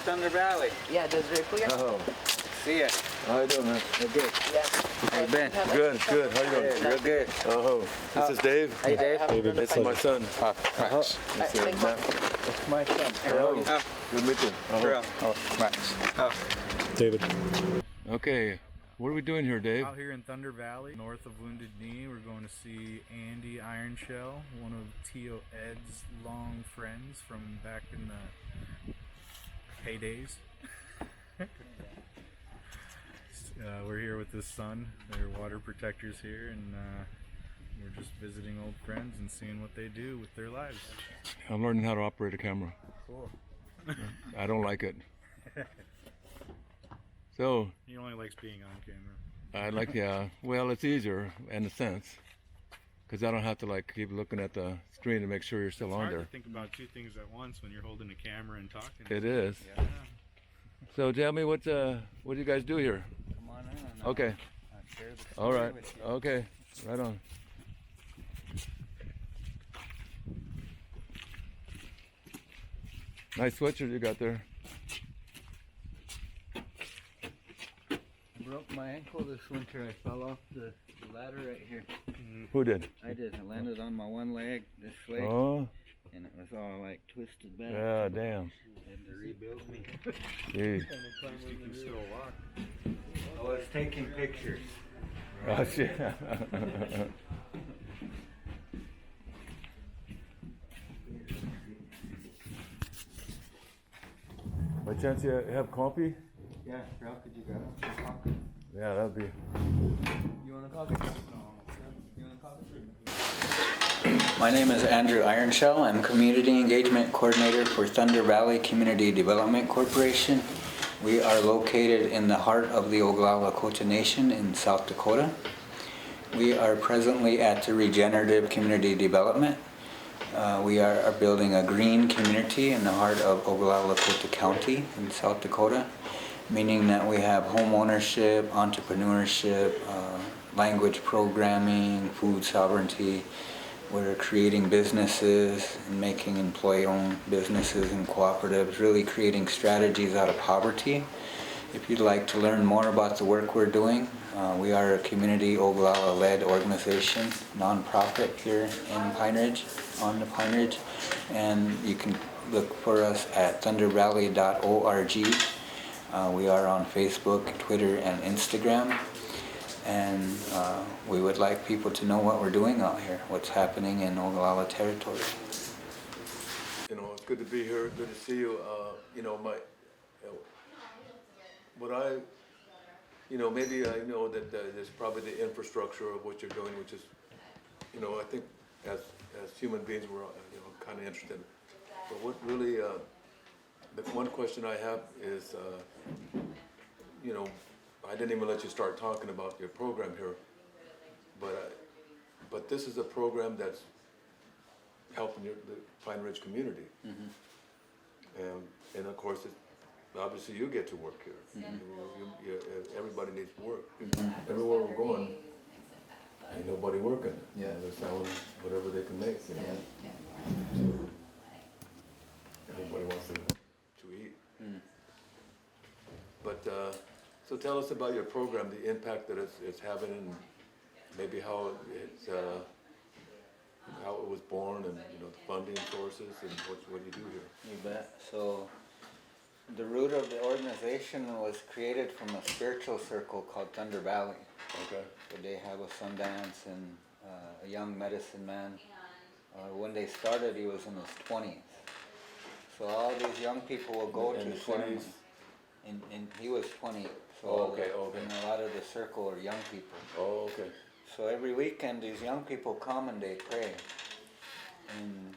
Thunder Valley. Yeah, Desiree Puya. Oh, See ya. how you doing, man? You're good. Yeah. How you been? Good, good. How you doing? Real good. Oh, this is Dave. Hey, Dave. David, this is my son. Max. This is thanks, Matt. That's my son. Hello. Oh, Good meeting. Terrell. Oh, Max. Oh. David. Okay, what are we doing here, Dave? Out here in Thunder Valley, north of Wounded Knee, we're going to see Andy Ironshell, one of Tio Ed's long friends from back in the heydays. We're here with his son. They're water protectors here, and we're just visiting old friends and seeing what they do with their lives. I'm learning how to operate a camera. Cool. I don't like it. So, He only likes being on camera. I like, yeah, well, it's easier in a sense, because I don't have to like keep looking at the screen to make sure you're still It's on hard there. to think about two things at once when you're holding a camera and talking. It is. Yeah. So tell me what do you guys do here? Come on in. Okay. I'll share the All story right. with you. Okay. Right on. Nice sweatshirt you got there. I broke my ankle this winter. I fell off the ladder right here. Who did? I did. I landed on my one leg, this leg, Oh, and it was all like twisted back. yeah, damn. They had to rebuild me. Gee. You can still walk. I was taking pictures. Oh, shit. By chance you have coffee? Yeah, Ralph, could you grab some coffee? Yeah, that'd be. You want a coffee? You want a coffee? My name is Andrew Ironshell. I'm Community Engagement Coordinator for Thunder Valley Community Development Corporation. We are located in the heart of the Oglala Lakota Nation in South Dakota. We are presently at the Regenerative Community Development. We are building a green community in the heart of Oglala Lakota County in South Dakota, meaning that we have home ownership, entrepreneurship, language programming, food sovereignty. We're creating businesses and making employee-owned businesses and cooperatives, really creating strategies out of poverty. If you'd like to learn more about the work we're doing, we are a community Oglala-led organization, nonprofit here in Pine Ridge, on the Pine Ridge, and you can look for us at thundervalley.org. We are on Facebook, Twitter, and Instagram. And we would like people to know what we're doing out here, what's happening in Oglala territory. You know, it's good to be here. Good to see you. You know, what I, you know, maybe I know that there's probably the infrastructure of what you're doing, which is, you know, I think as human beings we're, you know, kind of interested. But what really, the one question I have is, you know, I didn't even let you start talking about your program here, but this is a program that's helping the Pine Ridge community, and of course, obviously you get to work here. Everybody needs work. Everywhere we're going, ain't nobody working. Yeah. They're selling whatever they can make. You know? Everybody wants to eat. But. So tell us about your program, the impact that it's having, and maybe how it was born, and you know the funding sources, and what you do here. You bet. So the root of the organization was created from a spiritual circle called Thunder Valley. Okay. So they have a Sundance and a young medicine man. When they started, he was in his 20s. So all these young people will go In to the ceremony. 20s? And he was 20. So Okay. and a lot of the circle are young people. Oh, okay. So every weekend these young people come and they pray. And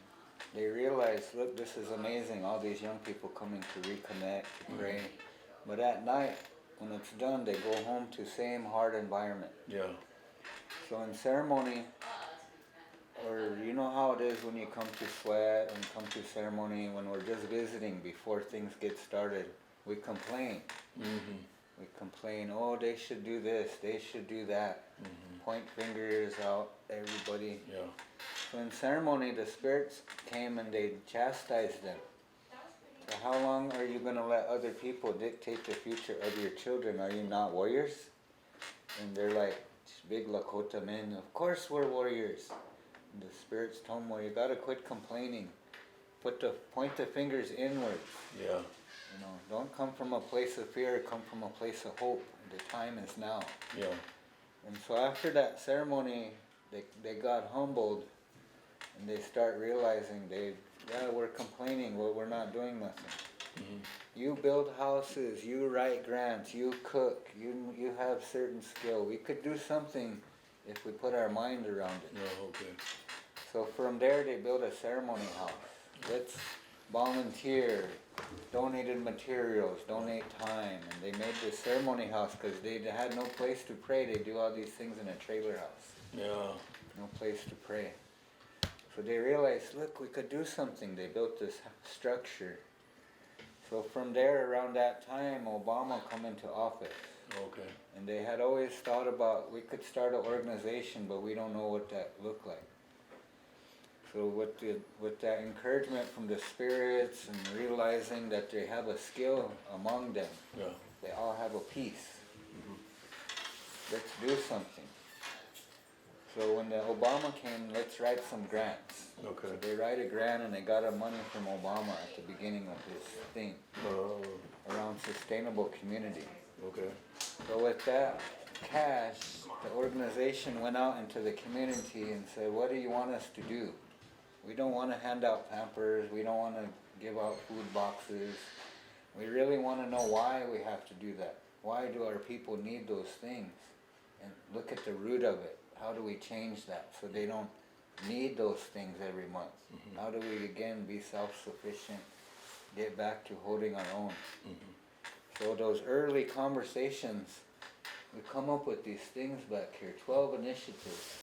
they realize, look, this is amazing, all these young people coming to reconnect, to pray. But at night, when it's done, they go home to same hard environment. Yeah. So in ceremony, or you know how it is when you come to sweat and come to ceremony, when we're just visiting before things get started, we complain. We complain, oh, they should do this, they should do that. Point fingers out, everybody. Yeah. So in ceremony, the spirits came and they chastised them. So how long are you gonna let other people dictate the future of your children? Are you not warriors? And they're like big Lakota men. Of course we're warriors. And the spirits told them, well, you gotta quit complaining. Point the fingers inwards. Yeah. You know, don't come from a place of fear. Come from a place of hope. The time is now. Yeah. And so after that ceremony, they got humbled, and they start realizing we're complaining, well, we're not doing nothing. Mm-hmm. You build houses, you write grants, you cook, you have certain skill. We could do something if we put our mind around it. Oh, okay. So from there they built a ceremony house. Let's volunteer, donated materials, donate time, and they made this ceremony house because they had no place to pray. They do all these things in a trailer house. Yeah. No place to pray. So they realized, look, we could do something. They built this structure. So from there, around that time, Obama come into office. Okay. And they had always thought about, we could start an organization, but we don't know what that looked like. So with that encouragement from the spirits and realizing that they have a skill among them, Yeah. they all have a piece. Mm-hmm. Let's do something. So when the Obama came, let's write some grants. Okay. So they write a grant and they got a money from Obama at the beginning of his thing Oh. around sustainable community. Okay. So with that cash, the organization went out into the community and said, what do you want us to do? We don't want to hand out Pampers. We don't want to give out food boxes. We really want to know why we have to do that. Why do our people need those things? And look at the root of it. How do we change that so they don't need those things every month? Mm-hmm. How do we again be self-sufficient, get back to holding our own? Mm-hmm. So those early conversations, we come up with these things back here, 12 initiatives.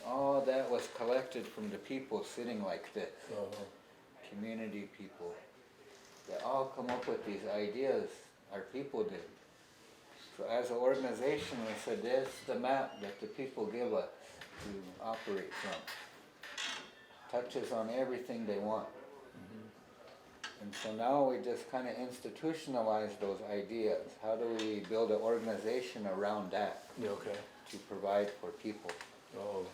All that was collected from the people sitting like this, Uh-huh. community people. They all come up with these ideas, our people did. So as an organization, we said, this is the map that the people give us to operate from. Touches on everything they want. And so now we just kind of institutionalize those ideas. How do we build an organization around that Yeah, okay. to provide for people? Oh.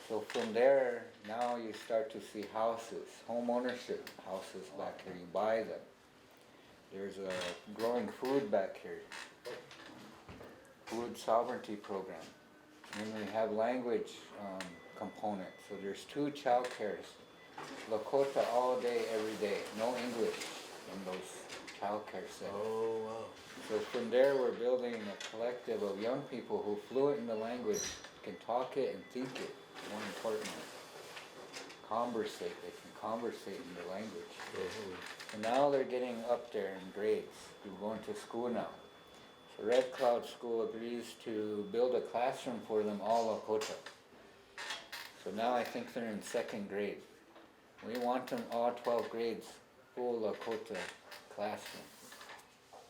So from there, now you start to see houses, home ownership houses back here. You buy them. There's a growing food back here. Food sovereignty program. And then we have language component. So there's 2 child cares. Lakota all day, every day. No English in those child care centers. Oh, wow. So from there we're building a collective of young people who fluent in the language, can talk it and think it, more importantly. Conversate, they can conversate in the language. Uh-huh. And now they're getting up there in grades. They're going to school now. So Red Cloud School agrees to build a classroom for them, all Lakota. So now I think they're in 2nd grade. We want them all 12 grades, full Lakota classroom.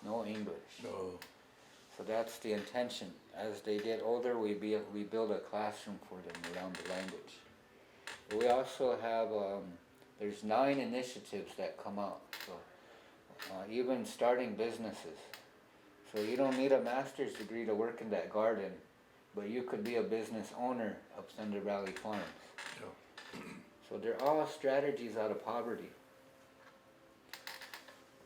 No English. Oh. So that's the intention. As they get older, we build a classroom for them around the language. But we also have, there's 9 initiatives that come out. So even starting businesses. So you don't need a master's degree to work in that garden, but you could be a business owner of Thunder Valley Farms. Yeah. So they're all strategies out of poverty.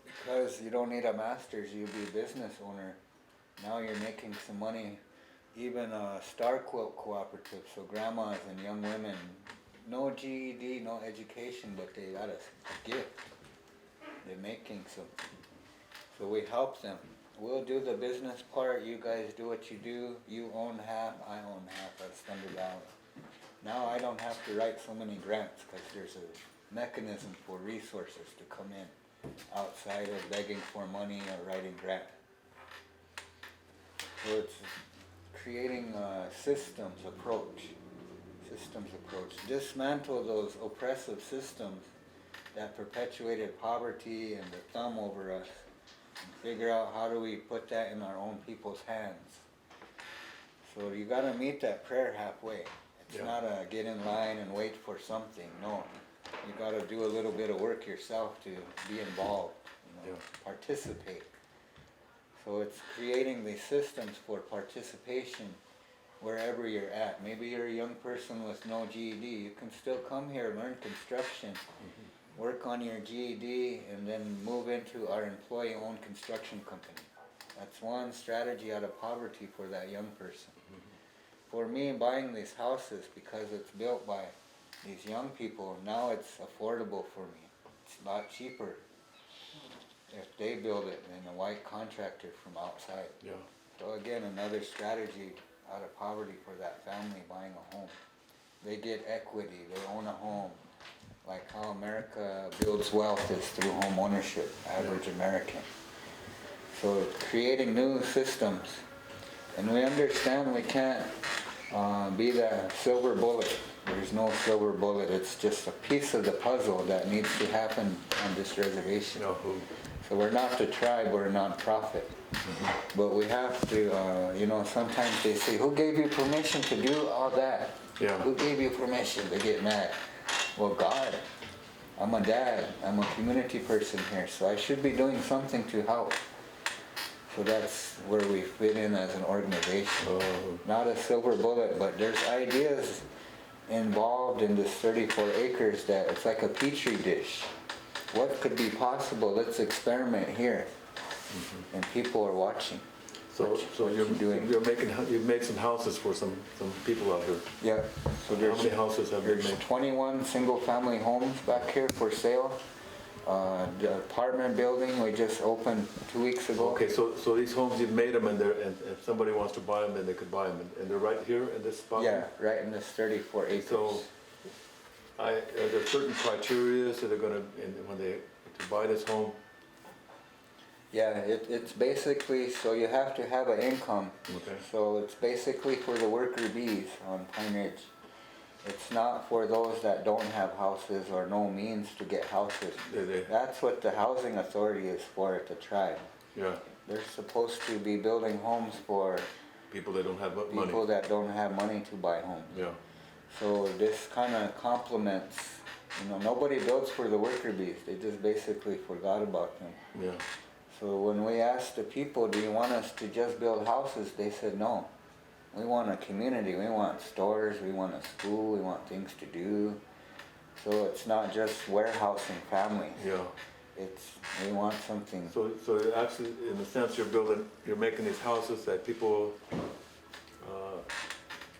Because you don't need a master's, you'll be a business owner. Now you're making some money. Even a Star Quilt Cooperative, so grandmas and young women, no GED, no education, but they got a gift. They're making something. So we help them. We'll do the business part, you guys do what you do. You own half, I own half, that's Thunder Valley. Now I don't have to write so many grants because there's a mechanism for resources to come in outside of begging for money or writing grant. So it's creating a systems approach. Systems approach. Dismantle those oppressive systems that perpetuated poverty and the thumb over us. And figure out how do we put that in our own people's hands. So you gotta meet that prayer halfway. It's Yeah. not a get in line and wait for something. No, you gotta do a little bit of work yourself to be involved, Yeah. participate. So it's creating these systems for participation wherever you're at. Maybe you're a young person with no GED. You can still come here, learn construction, work on your GED, and then move into our employee-owned construction company. That's one strategy out of poverty for that young person. For me, buying these houses, because it's built by these young people, now it's affordable for me. It's a lot cheaper if they build it than a white contractor from outside. Yeah. So again, another strategy out of poverty for that family buying a home. They get equity, they own a home. Like how America builds wealth is through home ownership, average American. So creating new systems. And we understand we can't be the silver bullet. There's no silver bullet, it's just a piece of the puzzle that needs to happen on this reservation. So we're not the tribe, we're a non-profit. But we have to, sometimes they say, who gave you permission to do all that? Yeah. Who gave you permission? They get mad. Well, God. I'm a dad, I'm a community person here, so I should be doing something to help. So that's where we fit in as an organization. Not a silver bullet, but there's ideas involved in this 34 acres that it's like a petri dish. What could be possible? Let's experiment here. And people are watching. So you've made some houses for some people out here. Yeah. So How many houses have been there's made? 21 single-family homes back here for sale. The apartment building we just opened 2 weeks ago. Okay, so these homes, you've made them, and if somebody wants to buy them, then they could buy them, and they're right here in this spot? Yeah, right in this 34 acres. So, are there certain criteria that are gonna, when they, to buy this home? Yeah, it's basically, so you have to have an income. Okay. So it's basically for the worker bees on Pine Ridge. It's not for those that don't have houses or no means to get houses. That's what the housing authority is for at the tribe. Yeah, They're supposed to be building homes for people that don't have money. people that don't have money to buy homes. Yeah, So this kind of complements, nobody builds for the worker bees. They just basically forgot about them. yeah, So when we asked the people, do you want us to just build houses? They said no. We want a community. We want stores. We want a school. We want things to do. So it's not just warehousing families. yeah. We want something. So actually, in a sense, you're making these houses that people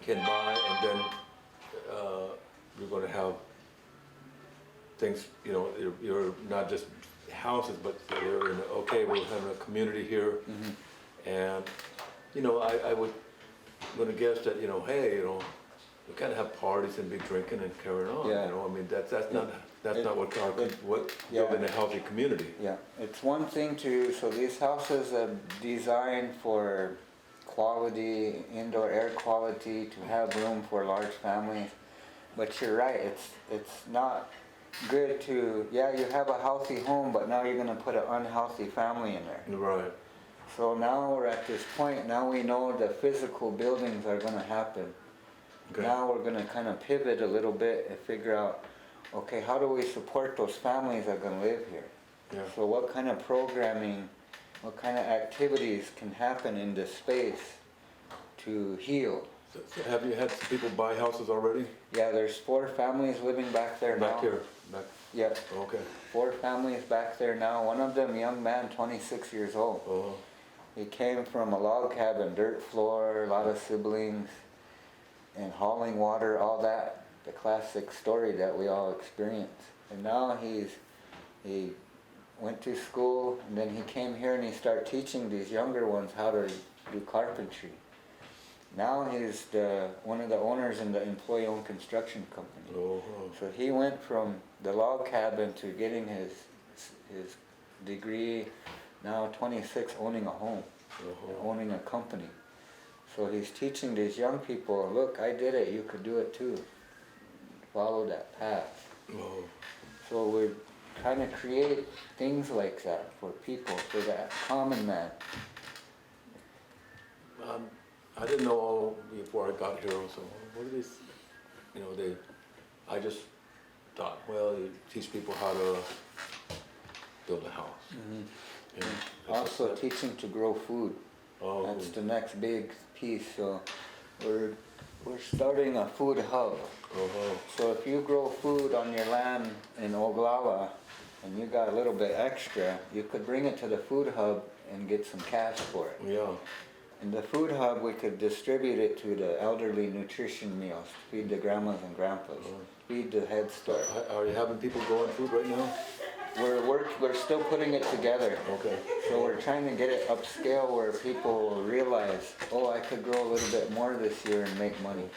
can buy, and then you're gonna have things, you're not just houses, but you're in, okay, we're having a community here. And, I would gonna guess that, hey, we can't have parties and be drinking and carrying on, Yeah. I mean, that's not what Yeah. building a healthy community. Yeah, it's one thing so these houses are designed for quality, indoor air quality, to have room for large families. But you're right, it's not good you have a healthy home, but now you're gonna put an unhealthy family in there. Right. So now we're at this point, now we know the physical buildings are gonna happen. Okay. Now we're gonna kind of pivot a little bit and figure out, okay, how do we support those families that are gonna live here? Yeah. So what kind of programming, what kind of activities can happen in this space to heal? So have you had some people buy houses already? Yeah, there's 4 families living back there now. Back here? Yeah, Okay. 4 families back there now. One of them, young man, 26 years old. Oh, He came from a log cabin, dirt floor, a lot of siblings, and hauling water, all that, the classic story that we all experience. And now he went to school, and then he came here and he started teaching these younger ones how to do carpentry. Now he's one of the owners in the employee-owned construction company. oh, So he went from the log cabin to getting his degree, now 26, owning a home, owning a company. So he's teaching these young people, look, I did it, you could do it too. follow that path. Oh, So we're trying to create things like that for people, for that common man. I didn't know all before I got here, so what are these, you know, I just thought, well, you teach people how to build a house. And that's Also what- teaching to grow food. Oh, That's the next big piece. So we're starting a food hub. oh, So if you grow food on your land in Oglala and you got a little bit extra, you could bring it to the food hub and get some cash for it. yeah. In the food hub, we could distribute it to the elderly nutrition meals, feed the grandmas and grandpas, feed the Head Start. Are you having people growing food right now? We're still putting it together. Okay. So we're trying to get it upscale where people realize, oh, I could grow a little bit more this year and make money.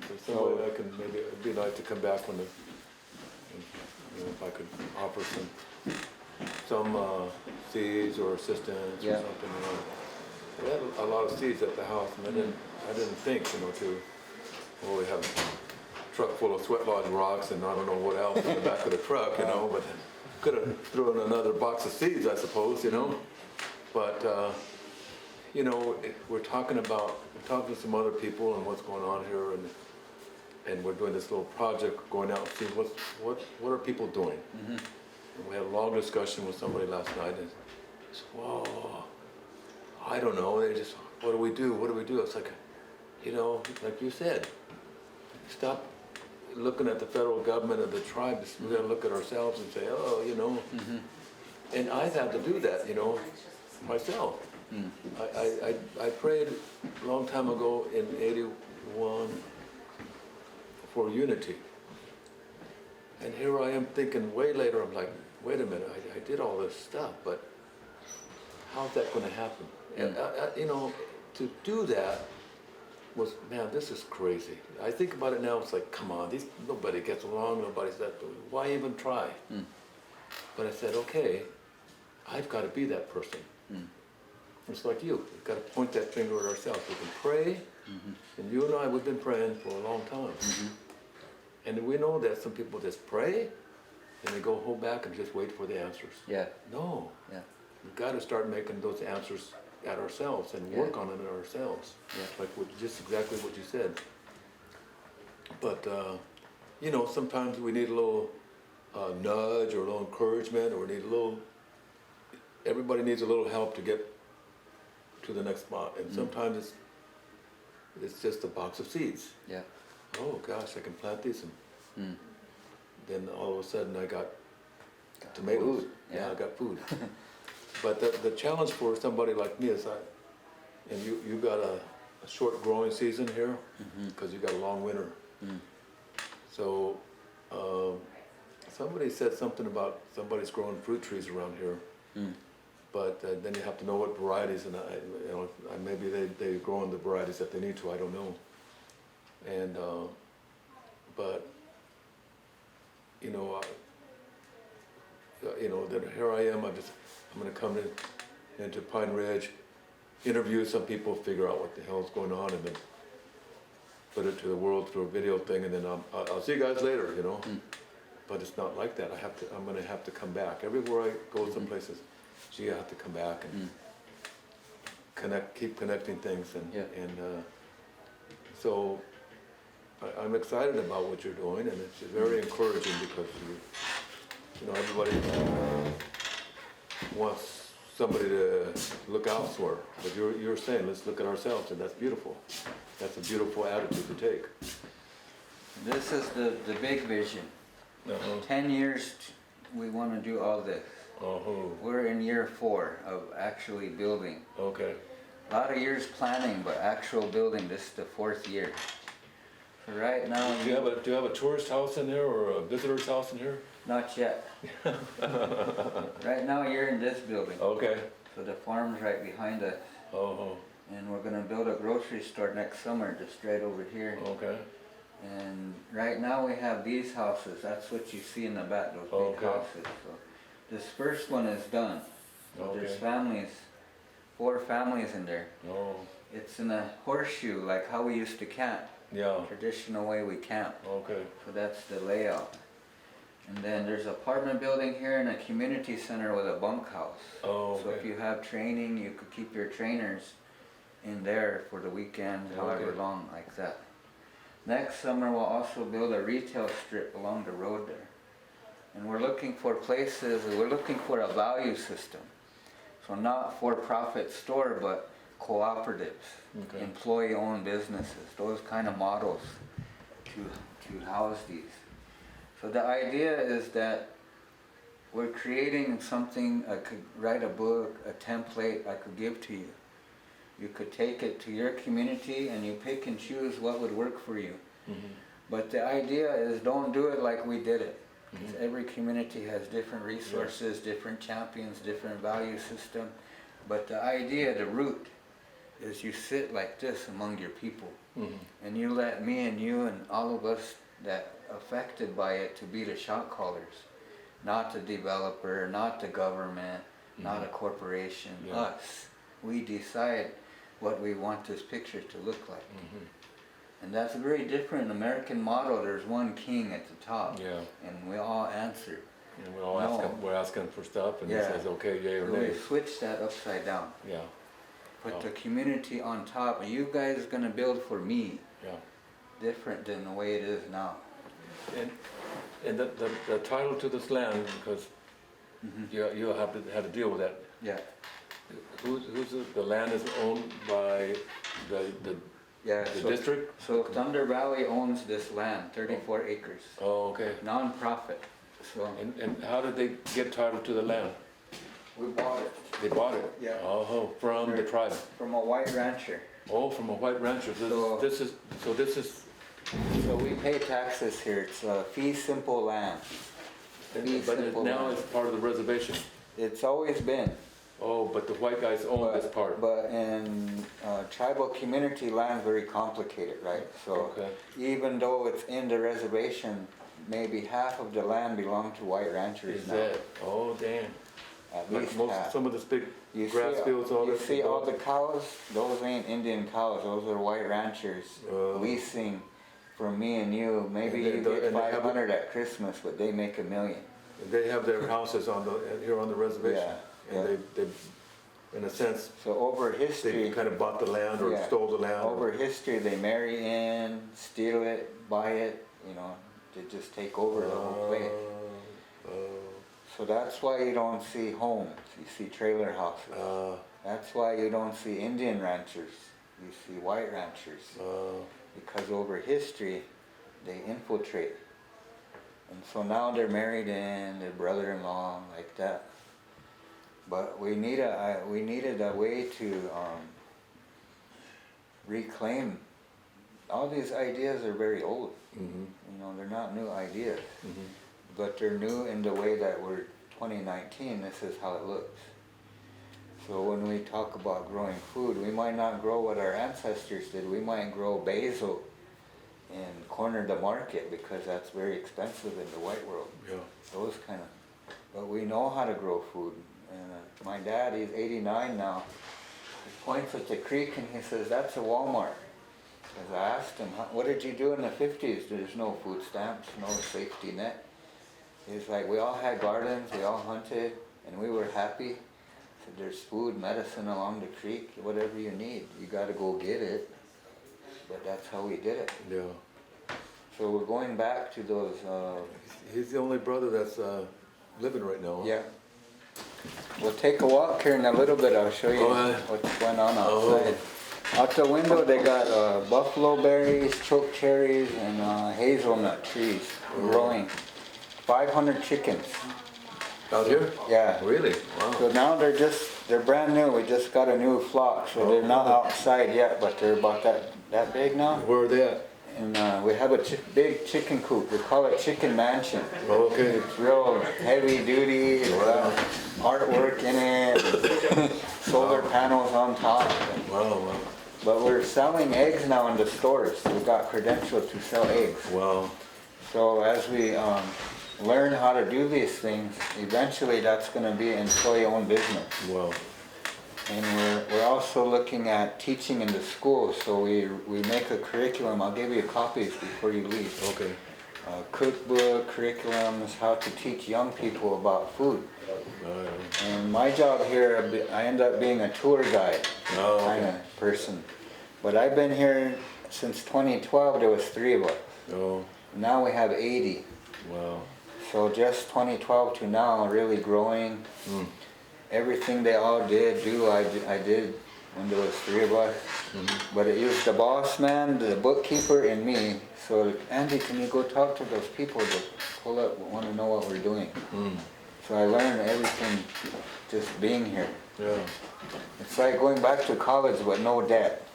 There's some way I can, maybe it'd be nice to come back when you know, if I could offer some seeds or assistance or Yeah. something, you know. We had a lot of seeds at the house, and I didn't think, you know, we have a truck full of Sweat Lodge rocks and I don't know what else in the back of the truck, you know, but could have thrown another box of seeds, I suppose, you know. But, you know, we're talking to some other people and what's going on here, and we're doing this little project, going out and seeing what are people doing. And we had a long discussion with somebody last night, and I said, whoa, I don't know, they just, what do we do? What do we do? It's like, you know, like you said, stop looking at the federal government and the tribes. We gotta look at ourselves and say, oh, you know. And I've had to do that, you know, myself. I prayed a long time ago in '81 for unity. And here I am thinking way later, I'm like, wait a minute, I did all this stuff, but how's that gonna happen? And you know, to do that was, man, this is crazy. I think about it now, it's like, come on, nobody gets along, nobody's that, why even try? But I said, okay, I've got to be that person. It's like we've got to point that finger at ourselves. We can pray, and you and I, we've been praying for a long time. And we know that some people just pray, and they go hold back and just wait for the answers. Yeah. No, Yeah. we've got to start making those answers at ourselves and work on it ourselves. Yeah. Like just exactly what you said. But, you know, sometimes we need a little nudge or a little encouragement, or everybody needs a little help to get to the next spot. And sometimes it's just a box of seeds. Yeah. Oh gosh, I can plant these, and then all of a sudden I got tomatoes. food, Yeah, yeah. I got food. But the challenge for somebody like me is and you got a short growing season here because you got a long winter. So somebody said something about somebody's growing fruit trees around here. But then you have to know what varieties, and maybe they're growing the varieties that they need to, I don't know. And, but, you know, that here I am, I'm gonna come into Pine Ridge, interview some people, figure out what the hell's going on, and then put it to the world through a video thing, and then I'll see you guys later, you know. But it's not like that. I'm gonna have to come back. Everywhere I go, some places, I have to come back and keep connecting things, and so I'm excited about what you're doing, and it's very encouraging because you know, everybody wants somebody to look out for, but you're saying let's look at ourselves, and that's beautiful. That's a beautiful attitude to take. This is the big vision. 10 years, we want to do all this. We're in year 4 of actually building. Okay. A lot of years planning, but actual building, this is the 4th year. So right now, Do you have a tourist house in there or a visitor's house in here? not yet. Right now, you're in this building. Okay. So the farm's right behind us. And we're gonna build a grocery store next summer, just right over here. Okay. And right now we have these houses. That's what you see in the back, those big Okay. houses. So this first one is done. So there's Okay. families, 4 families in there. Oh. It's in a horseshoe, like how we used to camp. Yeah, Traditional way we camp. okay. So that's the layout. And then there's an apartment building here and a community center with a bunkhouse. Oh, So if okay. you have training, you could keep your trainers in there for the weekend, however Okay. long, like that. Next summer, we'll also build a retail strip along the road there. And we're looking for places, we're looking for a value system. So not for-profit store, but cooperatives, Okay. employee-owned businesses, those kind of models to house these. So the idea is that we're creating something, I could write a book, a template I could give to you. You could take it to your community and you pick and choose what would work for you. Mhm. But the idea is don't do it like we did it. 'Cause every community has different resources, different champions, different value system. But the idea, the root, is you sit like this among your people. Mhm. And you let me and you and all of us that affected by it to be the shot callers. Not the developer, not the government, not a corporation, Yeah. us. We decide what we want this picture to look like. Mhm. And that's very different. In the American model, there's one king at the top. Yeah. And we all answer. And we're all No. we're asking for stuff and he Yeah. says, okay, yay or So nay. we switch that upside down. Yeah, Put Oh. the community on top, and you guys gonna build for me, yeah. different than the way it is now. And the title to this land, because you have to deal with that. Yeah, The land is owned by the yeah. the So, district? so Thunder Valley owns this land, 34 acres, Oh, okay. non-profit. So And how did they get title to the land? we bought it They bought it? Yeah. Oh, from the tribe? from a white rancher. Oh, from a white rancher. So- This is, So we pay taxes here. It's a fee simple land. Fee but simple now land. it's part of the reservation. It's always been. Oh, but the white guys own this part. But in tribal community land, very complicated, right? So Okay. even though it's in the reservation, maybe half of the land belong to white ranchers Is now. that? Oh, damn. At Like least most, half. some of this big You grass see, fields, all you that. see all the cows? Those ain't Indian cows. Those are white ranchers leasing from me and you. Maybe And they you don't- get and they have 500 at Christmas, but they make $1 million. They have their houses here on the reservation. Yeah, And they, in a sense, So over they history, kind of bought the land or Yeah. stole the land. over history, they marry in, steal it, buy it. You know, they just take over the whole place. So that's why you don't see homes. You see trailer houses. That's why you don't see Indian ranchers. You see white ranchers. Because over history, they infiltrate. And so now they're married in, their brother-in-law, like that. But we needed a way to reclaim. All these ideas are very old. Mhm. You know, they're not new ideas. Mhm. But they're new in the way that we're 2019, this is how it looks. So when we talk about growing food, we might not grow what our ancestors did. We might grow basil and corner the market because that's very expensive in the white world. Yeah. Those kind of, but we know how to grow food. And my dad, he's 89 now. He points at the creek and he says, "That's a Walmart." Because I asked him, "What did you do in the 50s? There's no food stamps, no safety net." He's like, "We all had gardens, we all hunted, and we were happy." I said, "There's food, medicine along the creek, whatever you need. You got to go get it." But that's how we did it. Yeah. So we're going back to those, He's the only brother that's living right now. Huh? yeah. We'll take a walk here in a little bit. I'll show you Oh, what's going on Oh. outside. Out the window they got buffalo berries, choke cherries, and hazelnut trees growing. 500 chickens. Out here? Yeah. Really? So Wow. now they're brand new. We just got a new flock, so they're not outside yet, but they're about that big now. Where are they at? And we have a big chicken coop. We call it Chicken Mansion. Oh, okay. It's real heavy duty. It's got artwork in it, solar panels on top. Wow, wow. But we're selling eggs now in the stores. We've got credentialed to sell eggs. Wow. So as we learn how to do these things, eventually that's going to be an employee-owned business. Wow. And we're also looking at teaching in the schools, so we make a curriculum. I'll give you copies before you leave. Okay. Cookbook, curriculums, how to teach young people about food. Alright. And my job here, I end up being a tour guide Oh, okay. kind of person. But I've been here since 2012, there was 3 of us. Oh, Now we have 80. wow. So just 2012 to now, really growing. Mm. Everything they all did, I did when there was 3 of us. Mm-hmm. But it was the boss man, the bookkeeper, and me. So Andy, can you go talk to those people that pull up, want to know what we're doing? Mm. So I learned everything just being here. Yeah. It's like going back to college but no debt.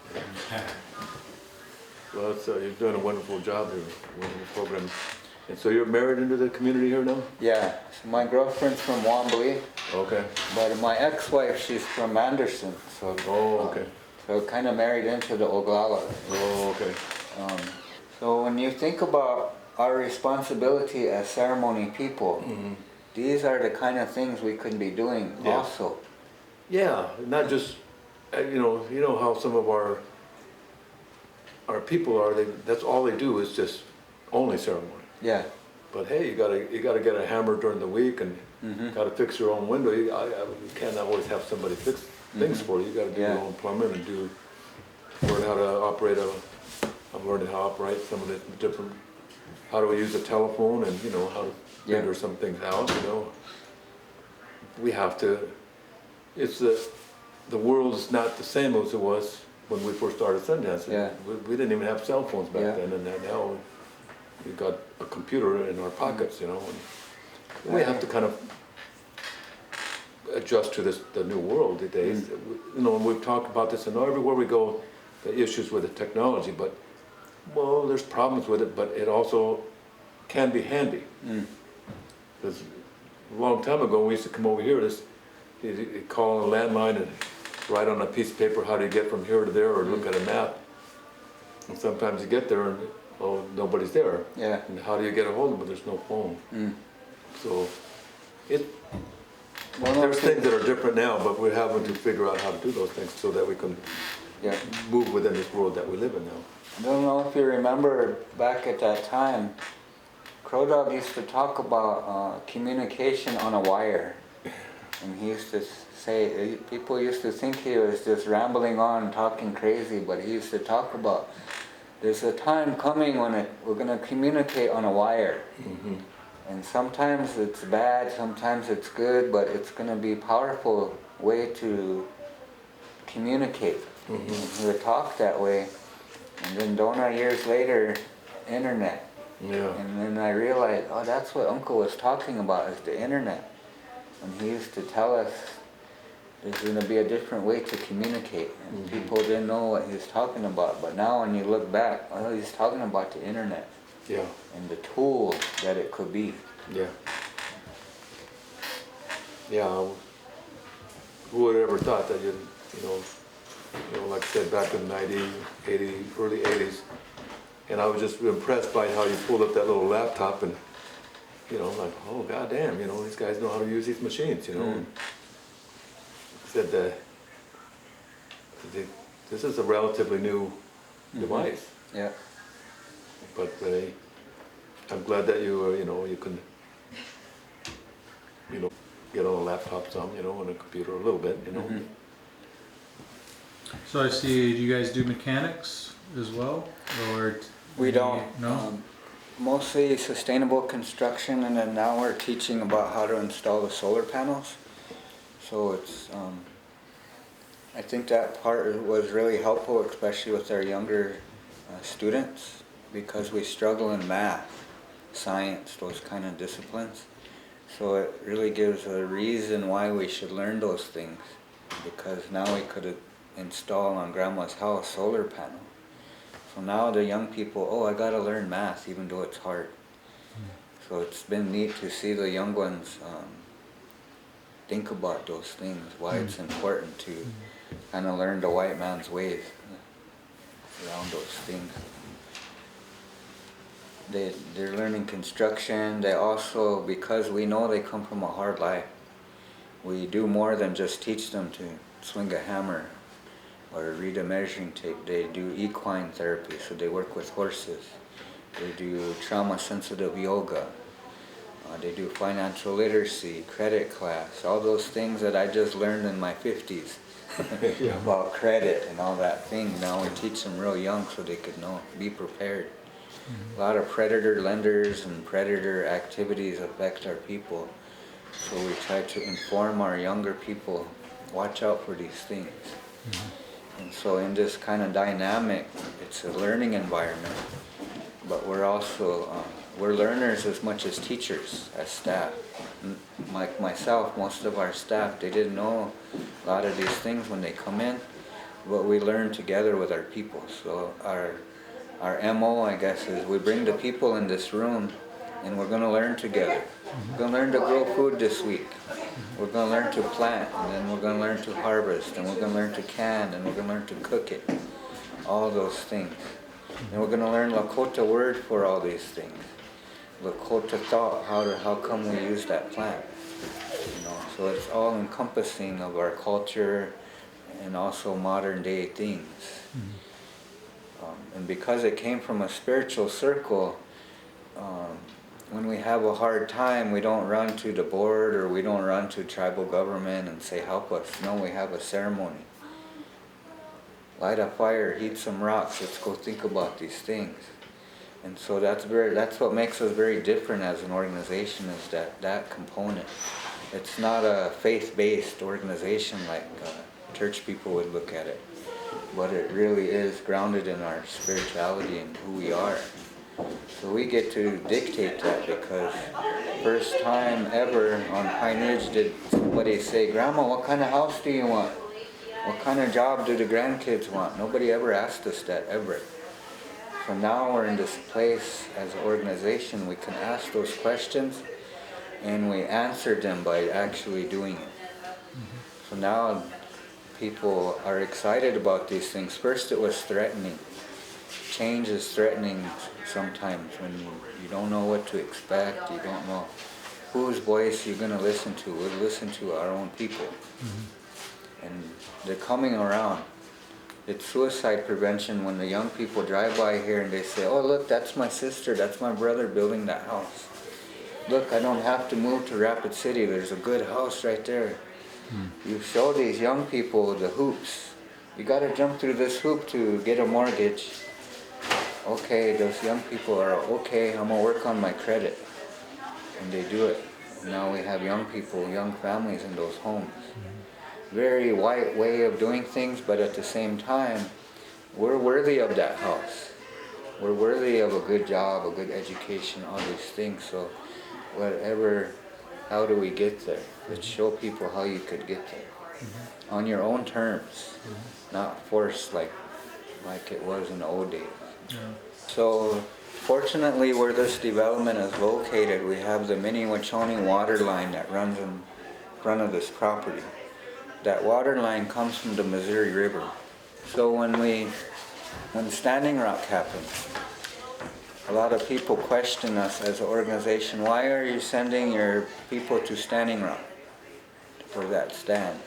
Well, you're doing a wonderful job here, wonderful program. And so you're married into the community here now? Yeah, so my girlfriend's from Wombly, Okay. but my ex-wife, she's from Anderson. So, Oh, okay. So kind of married into the Oglala. Oh, okay. So when you think about our responsibility as ceremony people, these are the kind of things we could be doing Yeah. also. Yeah, not just, you know how some of our people are, that's all they do is just only ceremony. Yeah, But hey, you gotta get a hammer during the week and gotta fix your own window. You can't always have somebody fix things for you. You gotta do Yeah. your own plumbing and learn how to operate I'm learning how to operate some of the different, how do we use a telephone and, you know, how to Yeah. figure some things out, you know. We have to, it's the world is not the same as it was when we first started Sundance. Yeah. We didn't even have cell phones back Yeah. then, and now we've got a computer in our pockets, you know. And we have to kind of adjust to the new world these days. You know, and we've talked about this, and everywhere we go, the issues with the technology, but, well, there's problems with it, but it also can be handy. Because a long time ago, we used to come over here, you'd call on a landline and write on a piece of paper how do you get from here to there, or look at a map. And sometimes you get there and, oh, nobody's there. yeah. And how do you get a hold of them? There's no phone. So Well, there's things that are different now, but we're having to figure out how to do those things so that we can Yeah. move within this world that we live in now. I don't know if you remember back at that time, Crow Dog used to talk about communication on a wire. And he used to say, people used to think he was just rambling on, talking crazy, but he used to talk about, there's a time coming when we're going to communicate on a wire. And sometimes it's bad, sometimes it's good, but it's going to be a powerful way to communicate. And he would talk that way. And then Donna years later, internet. Yeah. And then I realized, oh, that's what Uncle was talking about, is the internet. And he used to tell us there's going to be a different way to communicate. And people didn't know what he was talking about. But now when you look back, oh, he's talking about the internet Yeah. and the tool that it could be. Yeah. Yeah. Who would have ever thought that you know, like I said, back in the early 80s, and I was just impressed by how you pulled up that little laptop and, you know, like, oh, goddamn, you know, these guys know how to use these machines, you know. Said this is a relatively new device, Yeah. but I'm glad that you can, get on a laptop some, on a computer a little bit, So I see, do you guys do mechanics as well, or? We don't. No? Mostly sustainable construction, and then now we're teaching about how to install the solar panels. So it's, I think that part was really helpful, especially with our younger students, because we struggle in math, science, those kind of disciplines. So it really gives a reason why we should learn those things, because now we could install on Grandma's house solar panel. So now the young people, oh, I gotta learn math even though it's hard. So it's been neat to see the young ones think about those things, why it's important to kind of learn the white man's ways around those things. They're learning construction. They also, because we know they come from a hard life, we do more than just teach them swing a hammer or read a measuring tape. They do equine therapy, so they work with horses. They do trauma-sensitive yoga. They do financial literacy, credit class, all those things that I just learned in my 50s about credit and all that thing. Now we teach them real young so they could know, be prepared. A lot of predator lenders and predator activities affect our people. So we try to inform our younger people, watch out for these things. And so in this kind of dynamic, it's a learning environment, but we're also, we're learners as much as teachers, as staff. Like myself, most of our staff, they didn't know a lot of these things when they come in, but we learn together with our people. So our MO, I guess, is we bring the people in this room and we're going to learn together. We're going to learn to grow food this week. We're going to learn to plant, and then we're going to learn to harvest, and we're going to learn to can, and we're going to learn to cook it. All those things. And we're going to learn Lakota word for all these things. Lakota thought, how come we use that plant? You know, so it's all encompassing of our culture and also modern day things. And because it came from a spiritual circle, when we have a hard time, we don't run to the board or we don't run to tribal government and say, help us. No, we have a ceremony. Light a fire, heat some rocks, let's go think about these things. And so that's what makes us very different as an organization, is that component. It's not a faith-based organization like church people would look at it, but it really is grounded in our spirituality and who we are. So we get to dictate that, because first time ever on Pine Ridge did somebody say, Grandma, what kind of house do you want? What kind of job do the grandkids want? Nobody ever asked us that, ever. So now we're in this place as an organization, we can ask those questions and we answer them by actually doing it. So now people are excited about these things. First it was threatening. Change is threatening sometimes when you don't know what to expect, you don't know whose voice you're going to listen to. We listen to our own people. And they're coming around. It's suicide prevention when the young people drive by here and they say, oh look, that's my sister, that's my brother building that house. Look, I don't have to move to Rapid City, there's a good house right there. You show these young people the hoops. You got to jump through this hoop to get a mortgage. Okay, those young people are, okay, I'm going to work on my credit. And they do it. Now we have young people, young families in those homes. Very white way of doing things, but at the same time, we're worthy of that house. We're worthy of a good job, a good education, all these things. So whatever, how do we get there? Let's show people how you could get there. On your own terms, not forced like it was in the old days. So fortunately, where this development is located, we have the Mini-Wachoni water line that runs in front of this property. That water line comes from the Missouri River. So when Standing Rock happened, a lot of people question us as an organization, why are you sending your people to Standing Rock for that stand?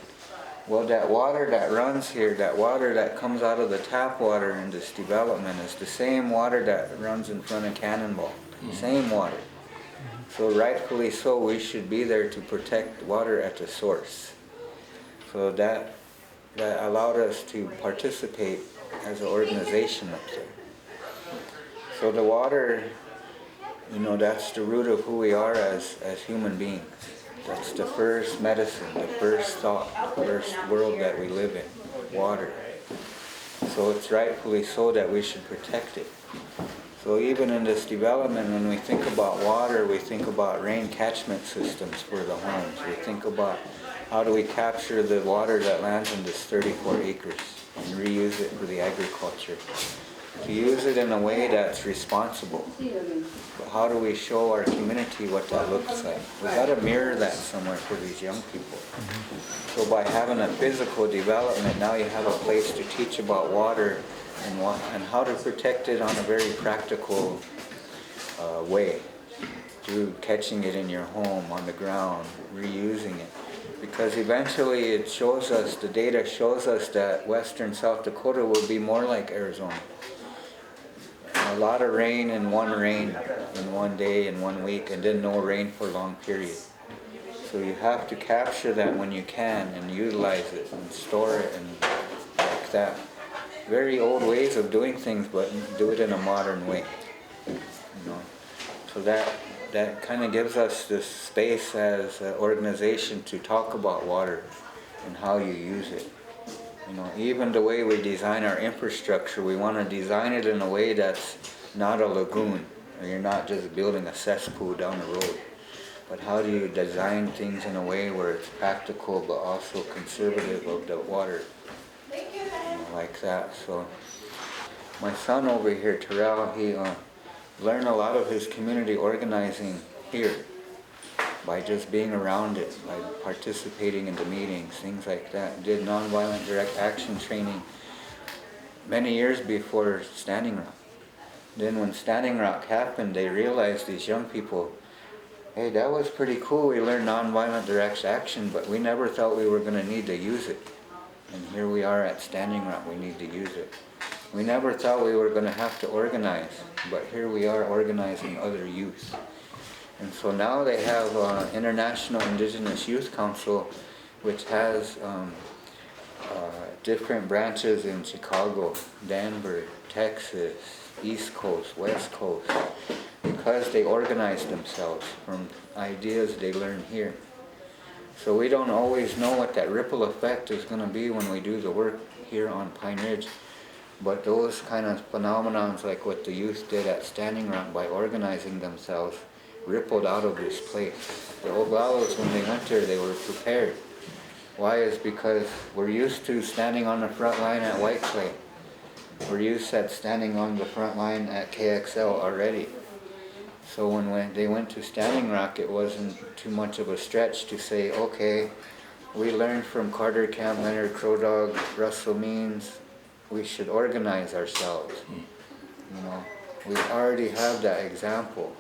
Well, that water that runs here, that water that comes out of the tap water in this development is the same water that runs in front of Cannonball. Same water. So rightfully so, we should be there to protect water at the source. So that allowed us to participate as an organization up there. So the water, you know, that's the root of who we are as human beings. That's the first medicine, the first thought, the first world that we live in, water. So it's rightfully so that we should protect it. So even in this development, when we think about water, we think about rain catchment systems for the homes. We think about how do we capture the water that lands in this 34 acres and reuse it for the agriculture. To use it in a way that's responsible. But how do we show our community what that looks like? We've got to mirror that somewhere for these young people. So by having a physical development, now you have a place to teach about water and how to protect it on a very practical way. Through catching it in your home, on the ground, reusing it. because eventually it shows us, the data shows us that western South Dakota will be more like Arizona. A lot of rain in one day, in 1 week, and then no rain for a long period. So you have to capture that when you can and utilize it and store it and like that. Very old ways of doing things, but do it in a modern way. You know, so that kind of gives us this space as an organization to talk about water and how you use it. You know, even the way we design our infrastructure, we want to design it in a way that's not a lagoon. You're not just building a cesspool down the road. But how do you design things in a way where it's practical but also conservative of the water? You know, like that. So my son over here, Terrell, he learned a lot of his community organizing here by just being around it, by participating in the meetings, things like that. Did nonviolent direct action training many years before Standing Rock. Then when Standing Rock happened, they realized, these young people, hey, that was pretty cool, we learned nonviolent direct action, but we never thought we were going to need to use it. And here we are at Standing Rock, we need to use it. We never thought we were going to have to organize, but here we are organizing other youth. And so now they have International Indigenous Youth Council, which has different branches in Chicago, Denver, Texas, East Coast, West Coast, because they organize themselves from ideas they learn here. So we don't always know what that ripple effect is going to be when we do the work here on Pine Ridge. But those kind of phenomenons, like what the youth did at Standing Rock by organizing themselves, rippled out of this place. The Oglalos, when they went there, they were prepared. Why? Is because we're used to standing on the front line at White Clay. We're used to standing on the front line at KXL already. So when they went to Standing Rock, it wasn't too much of a stretch to say, okay, we learned from Carter Camp, Leonard Crow Dog, Russell Means, we should organize ourselves. You know, we already have that example,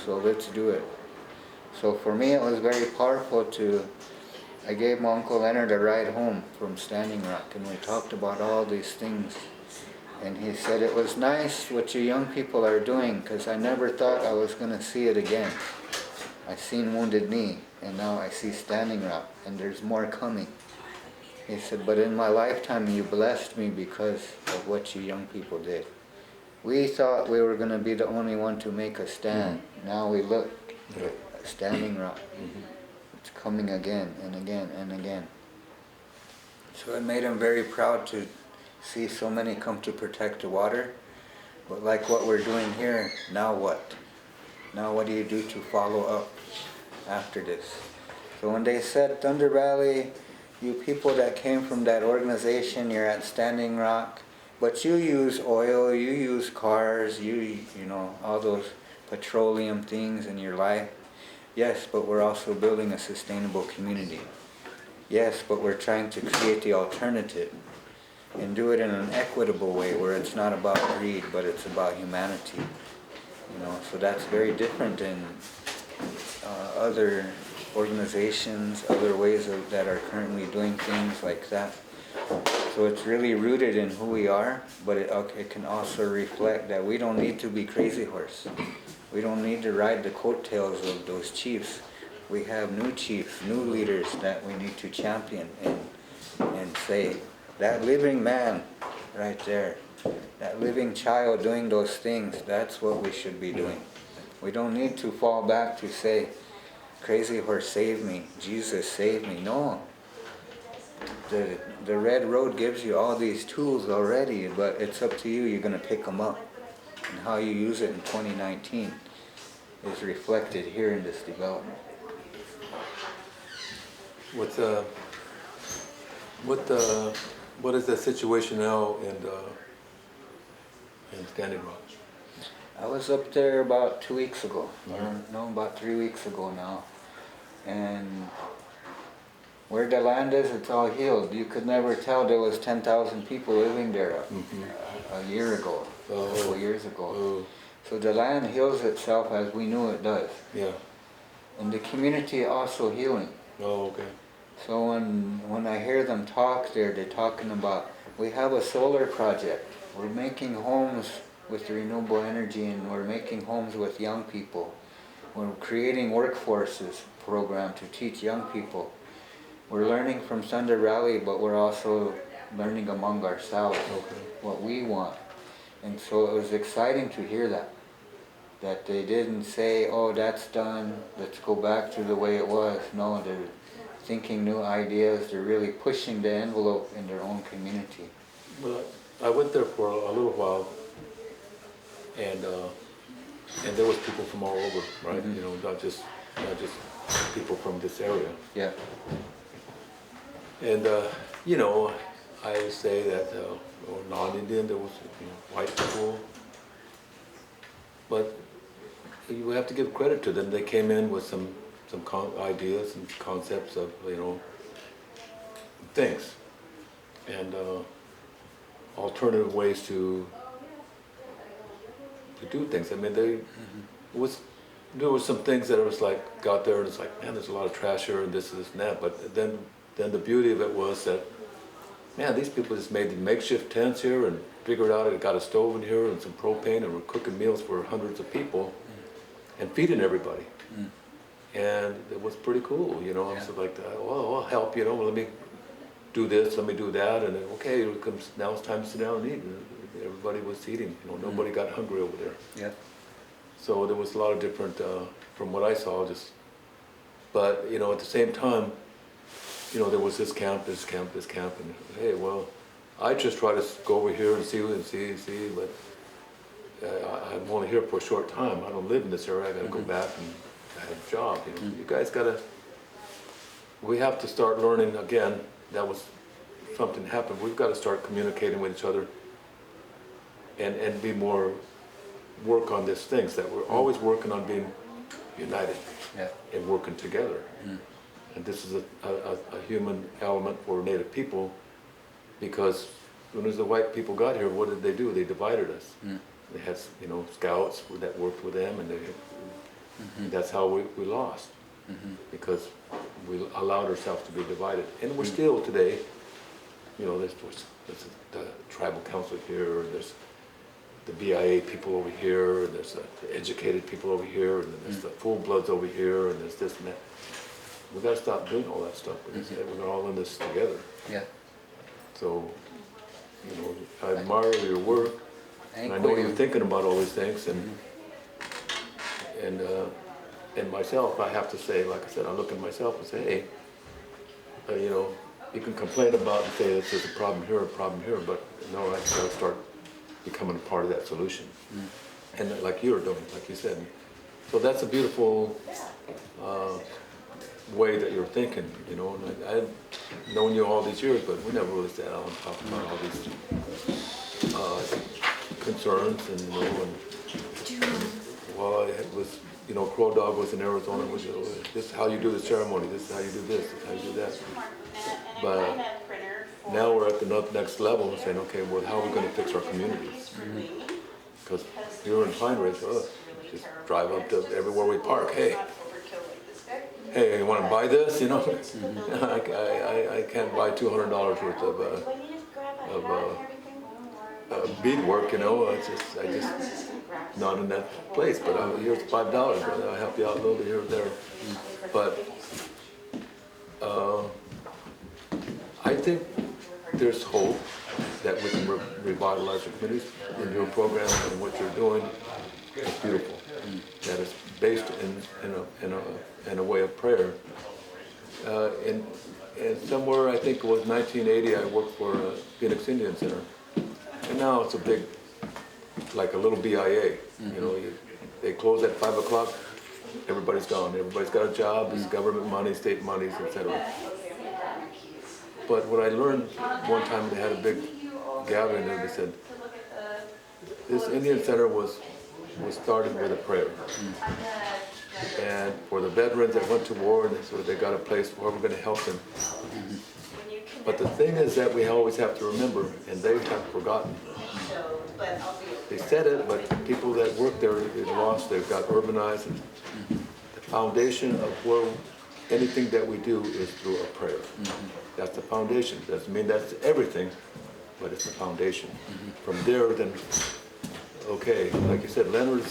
so let's do it. So for me, it was very powerful I gave my Uncle Leonard a ride home from Standing Rock, and we talked about all these things. And he said, it was nice what you young people are doing, because I never thought I was going to see it again. I seen Wounded Knee, and now I see Standing Rock, and there's more coming. He said, but in my lifetime you blessed me because of what you young people did. We thought we were going to be the only one to make a stand. Now we look at Standing Rock. It's coming again and again and again. So it made him very proud to see so many come to protect the water. But like what we're doing here, now what? Now what do you do to follow up after this? So when they said Thunder Valley, you people that came from that organization, you're at Standing Rock, but you use oil, you use cars, you know, all those petroleum things in your life. Yes, but we're also building a sustainable community. Yes, but we're trying to create the alternative and do it in an equitable way where it's not about greed, but it's about humanity. You know, so that's very different than other organizations, other ways that are currently doing things like that. So it's really rooted in who we are, but it can also reflect that we don't need to be Crazy Horse. We don't need to ride the coattails of those chiefs. We have new chiefs, new leaders that we need to champion and say, that living man right there, that living child doing those things, that's what we should be doing. We don't need to fall back to say, Crazy Horse save me, Jesus save me. No. The Red Road gives you all these tools already, but it's up to you. You're going to pick them up. And how you use it in 2019 is reflected here in this development. What is the situation now in Standing Rock? I was up there about 2 weeks ago. No, about 3 weeks ago now. And where the land is, it's all healed. You could never tell there was 10,000 people living there a year ago, a couple years ago. So the land heals itself as we knew it does. Yeah. And the community also healing. Oh, okay. So when I hear them talk there, they're talking about, we have a solar project. We're making homes with renewable energy, and we're making homes with young people. We're creating workforces program to teach young people. We're learning from Thunder Valley, but we're also learning among ourselves what we want. And so it was exciting to hear that they didn't say, oh, that's done, let's go back to the way it was. No, they're thinking new ideas, they're really pushing the envelope in their own community. Well, I went there for a little while, and there was people from all over, right? You know, not just people from this area. Yeah. And you know, I would say that non-Indian, there was white people, but you have to give credit to them. They came in with some ideas and concepts of things, and alternative ways to do things. I mean, there was some things that it was like, got there and it's like, man, there's a lot of trash here and this and that. But then the beauty of it was that, man, these people just made the makeshift tents here and figured out it got a stove in here and some propane, and we're cooking meals for hundreds of people and feeding everybody. And it was pretty cool, you know. I was like, well, I'll help, you know, let me do this, let me do that, and then, okay, now it's time to sit down and eat. And everybody was eating, you know, nobody got hungry over there. Yeah. So there was a lot of different, from what I saw, but, you know, at the same time, you know, there was this camp, and hey, well, I just try to go over here and see, but I'm only here for a short time. I don't live in this area. I got to go back and I have a job. You know, you guys we have to start learning again. That was something happened. We've got to start communicating with each other and be more, work on these things that we're always working on being united and working together. And this is a human element for Native people, because when the white people got here, what did they do? They divided us. They had, you know, scouts that worked with them, and that's how we lost, because we allowed ourselves to be divided. And we're still today, you know, there's the tribal council here, there's the BIA people over here, and there's the educated people over here, and then there's the full-bloods over here, and there's this and that. We got to stop doing all that stuff, because we're all in this together. Yeah. So, you know, I admire your work, and I know you're thinking about all these things, and myself, I have to say, like I said, I look at myself and say, hey, you know, you can complain about and say that there's a problem here, but no, I got to start becoming a part of that solution. And like you're doing, like you said. So that's a beautiful way that you're thinking, you know. And I've known you all these years, but we never really sat down and talked about all these concerns, and you know, while I was, you know, Crow Dog was in Arizona, was, you know, this is how you do the ceremony, this is how you do this is how you do that. But now we're at the next level, saying, okay, well, how are we going to fix our communities? Because here in Pine Ridge, just drive up to everywhere we park. Hey, you want to buy this? You know, I can't buy $200 worth of beadwork. You know, I just not in that place. But here's $5, brother. I'll help you out a little bit here or there. But I think there's hope that we can revitalize the communities. In your program and what you're doing, it's beautiful. That is based in a way of prayer. And somewhere, I think it was 1980, I worked for Phoenix Indian Center, and now it's a big, like a little BIA. You know, they close at 5 o'clock. Everybody's gone. Everybody's got a job. It's government money, state monies, etc. But what I learned one time, they had a big gathering there. They said this Indian Center was started with a prayer. And for the veterans that went to war, and so they got a place where we're going to help them. But the thing is that we always have to remember, and they have forgotten. They said it, but people that work there, they've lost, they've got urbanized. And the foundation of where anything that we do is through a prayer. That's the foundation. Doesn't mean that's everything, but it's the foundation. From there, then, okay, like you said, Leonard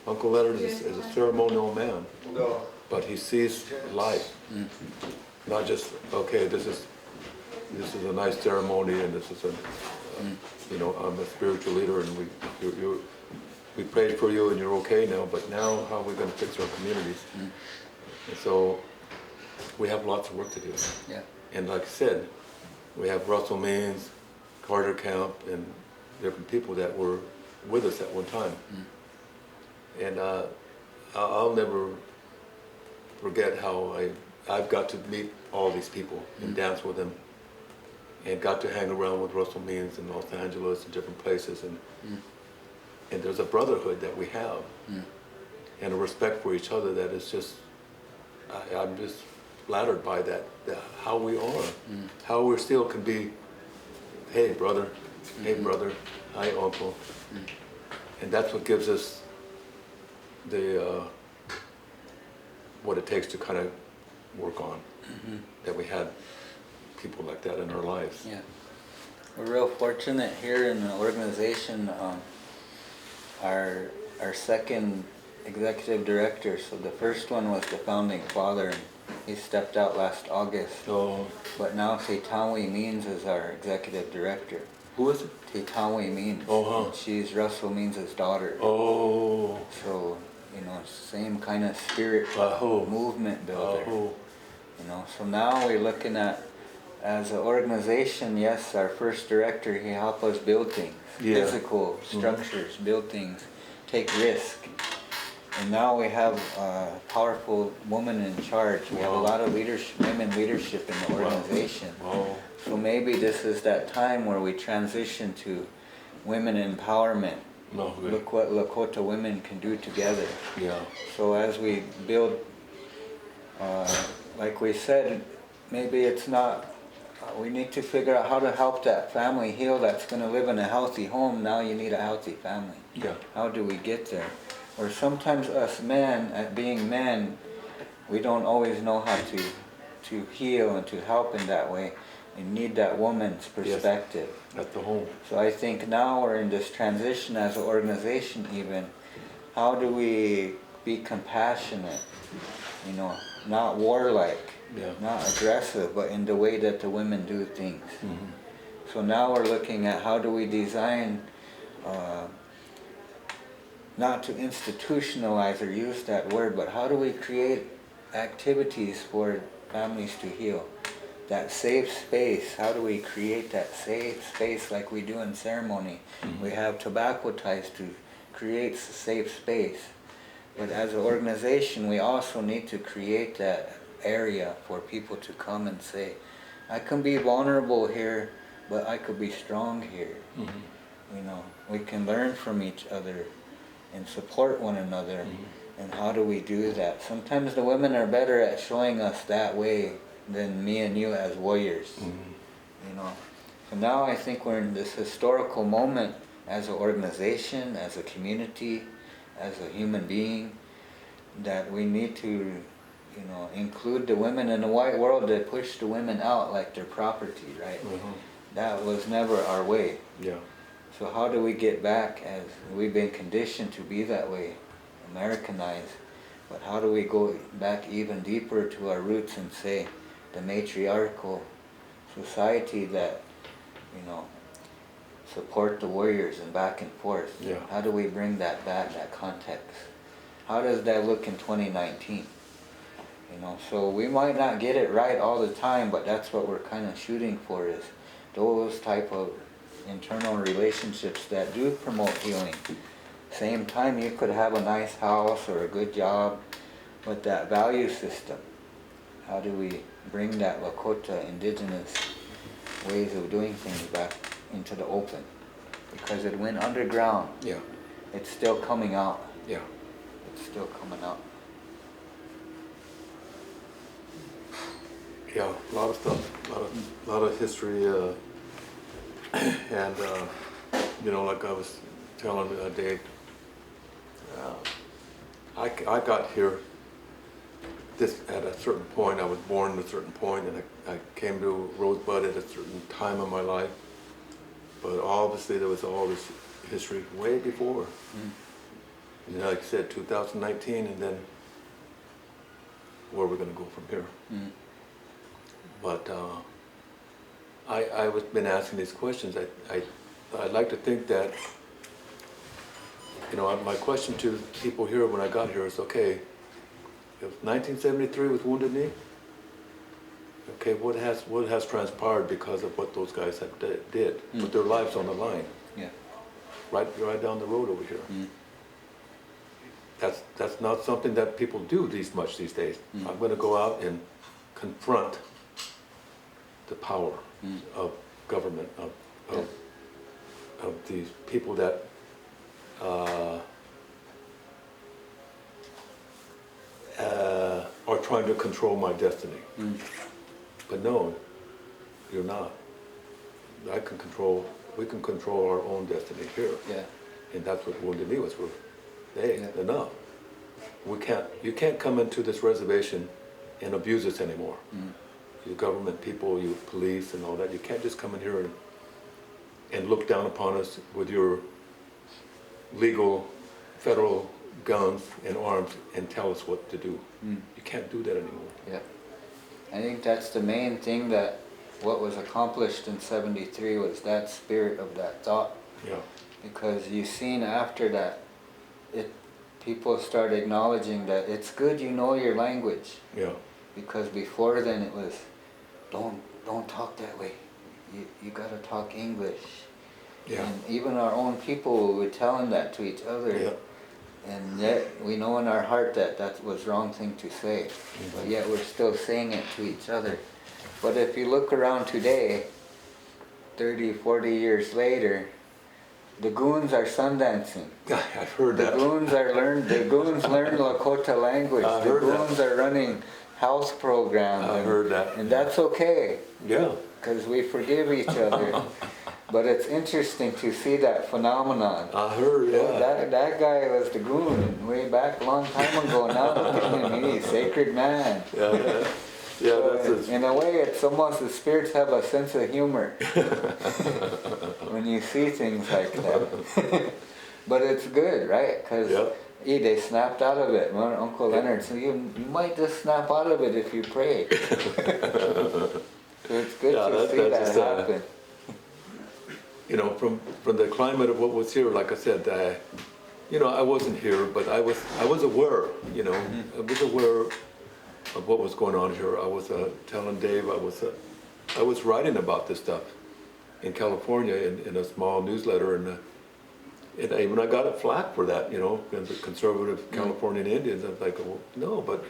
Uncle Leonard is a ceremonial man, but he sees life, not just, okay, this is a nice ceremony, and this is a, you know, I'm a spiritual leader, and we prayed for you, and you're okay now, but now how are we going to fix our communities? And so we have lots of work to do. Yeah. And like I said, we have Russell Means, Carter Camp, and different people that were with us at one time. And I'll never forget how I've got to meet all these people and dance with them, and got to hang around with Russell Means in Los Angeles and different places. And there's a brotherhood that we have, and a respect for each other that is just, I'm just flattered by that how we are, how we still can be, hey brother, hey brother, hi uncle. And that's what gives us the, what it takes to kind of work on, that we had people like that in our lives. Yeah. We're real fortunate here in the organization. Our second executive director, so the first one was the founding father, and he stepped out last August. So, But now Teitawi Means is our executive director. who is it? Teitawi Means. Oh, She's Russell Means' daughter. Oh, So, you know, same kind of spirit, movement builder. You know, so now we're looking at, as an organization, yes, our first director, he helped us build things, physical structures, build things, take risk. And now we have a powerful woman in charge. We have a lot of leadership, women leadership in the organization. So maybe this is that time where we transition to women empowerment. Look what Lakota women can do together. Yeah. So as we build, like we said, maybe it's not, we need to figure out how to help that family heal that's going to live in a healthy home. Now you need a healthy family. Yeah. How do we get there? Or sometimes us men, at being men, we don't always know how to heal and to help in that way. We need that woman's perspective. At the home. So I think now we're in this transition as an organization even. How do we be compassionate? You know, not warlike, not aggressive, but in the way that the women do things. So now we're looking at how do we design, not to institutionalize or use that word, but how do we create activities for families to heal? That safe space, how do we create that safe space like we do in ceremony? We have tobacco ties to create a safe space. But as an organization, we also need to create that area for people to come and say, I can be vulnerable here, but I could be strong here. You know, we can learn from each other and support one another. And how do we do that? Sometimes the women are better at showing us that way than me and you as warriors. You know, so now I think we're in this historical moment as an organization, as a community, as a human being, that we need to, you know, include the women in the white world that push the women out like they're property, right? That was never our way. Yeah. So how do we get back, as we've been conditioned to be that way, Americanized, but how do we go back even deeper to our roots and say the matriarchal society that, you know, support the warriors and back and forth? How do we bring that back, that context? How does that look in 2019? You know, so we might not get it right all the time, but that's what we're kind of shooting for, is those type of internal relationships that do promote healing. Same time, you could have a nice house or a good job, but that value system, how do we bring that Lakota indigenous ways of doing things back into the open? Because it went underground. It's still coming out. It's still coming out. Yeah, a lot of stuff, a lot of history, and you know, like I was telling Dave, I got here this, at a certain point, I was born at a certain point, and I came to Rosebud at a certain time of my life. But obviously there was all this history way before. And like I said, 2019, and then where we're gonna go from here. But I've been asking these questions. I'd like to think that, you know, my question to people here when I got here is, okay, if 1973 was Wounded Knee, okay, what has transpired because of what those guys have did, put their lives on the line, Yeah. right down the road over here. That's not something that people do these days. I'm gonna go out and confront the power of government, of these people that are trying to control my destiny. But no, you're not. We can control our own destiny here. Yeah. And that's what Wounded Knee was for. Hey, Yeah. enough. You can't come into this reservation and abuse us anymore. You government people, you police and all that, you can't just come in here and look down upon us with your legal federal guns and arms and tell us what to do. You can't do that anymore. Yeah. I think that's the main thing, that what was accomplished in 73 was that spirit of that thought. Yeah. Because you seen after that, people start acknowledging that it's good you know your language. Yeah. Because before then it was, don't talk that way. You gotta talk English. Yeah. And even our own people were telling that to each other. Yeah. And yet we know in our heart that that was the wrong thing to say. But yet we're still saying it to each other. But if you look around today, 30, 40 years later, the goons are sundancing. I've heard The that. goons learn Lakota language. I The heard that. goons are running house programs. I heard that. And that's okay, Yeah. because we forgive each other. But it's interesting to see that phenomenon. I heard, yeah. That guy was the goon way back a long time ago. Now look at him, he's a sacred man. Yeah, yeah. Yeah, that's So it. in a way, it's almost the spirits have a sense of humor when you see things like that. But it's good, right? Because Yeah. they snapped out of it. Well, Uncle Leonard said, you might just snap out of it if you pray. So it's good Yeah, to see that's that just, happen. You know, from the climate of what was here, like I said, you know, I wasn't here, but I was aware, you know, I was aware of what was going on here. I was telling Dave, I was writing about this stuff in California in a small newsletter, and when I got flack for that, you know, the conservative Californian Indians, I was like, well, no, but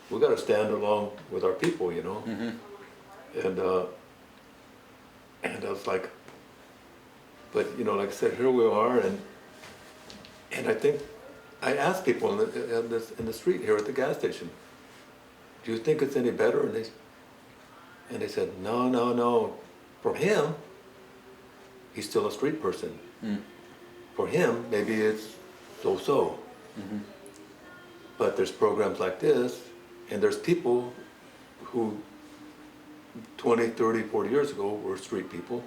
we got to stand along with our people, you know, and I was like, but you know, like I said, here we are, and I think I asked people in the street here at the gas station, do you think it's any better? And they said, no. For him, he's still a street person. For him, maybe it's so-so. But there's programs like this, and there's people who 20, 30, 40 years ago were street people,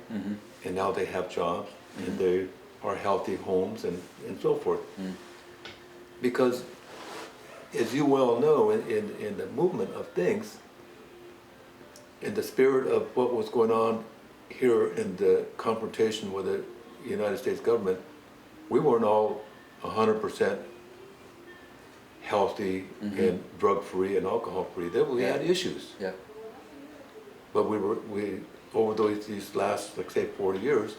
and now they have jobs, and they are healthy homes, and so forth. Because, as you well know, in the movement of things, in the spirit of what was going on here in the confrontation with the United States government, we weren't all 100% healthy and drug-free and alcohol-free. We had issues. Yeah. But we over these last, like say, 40 years,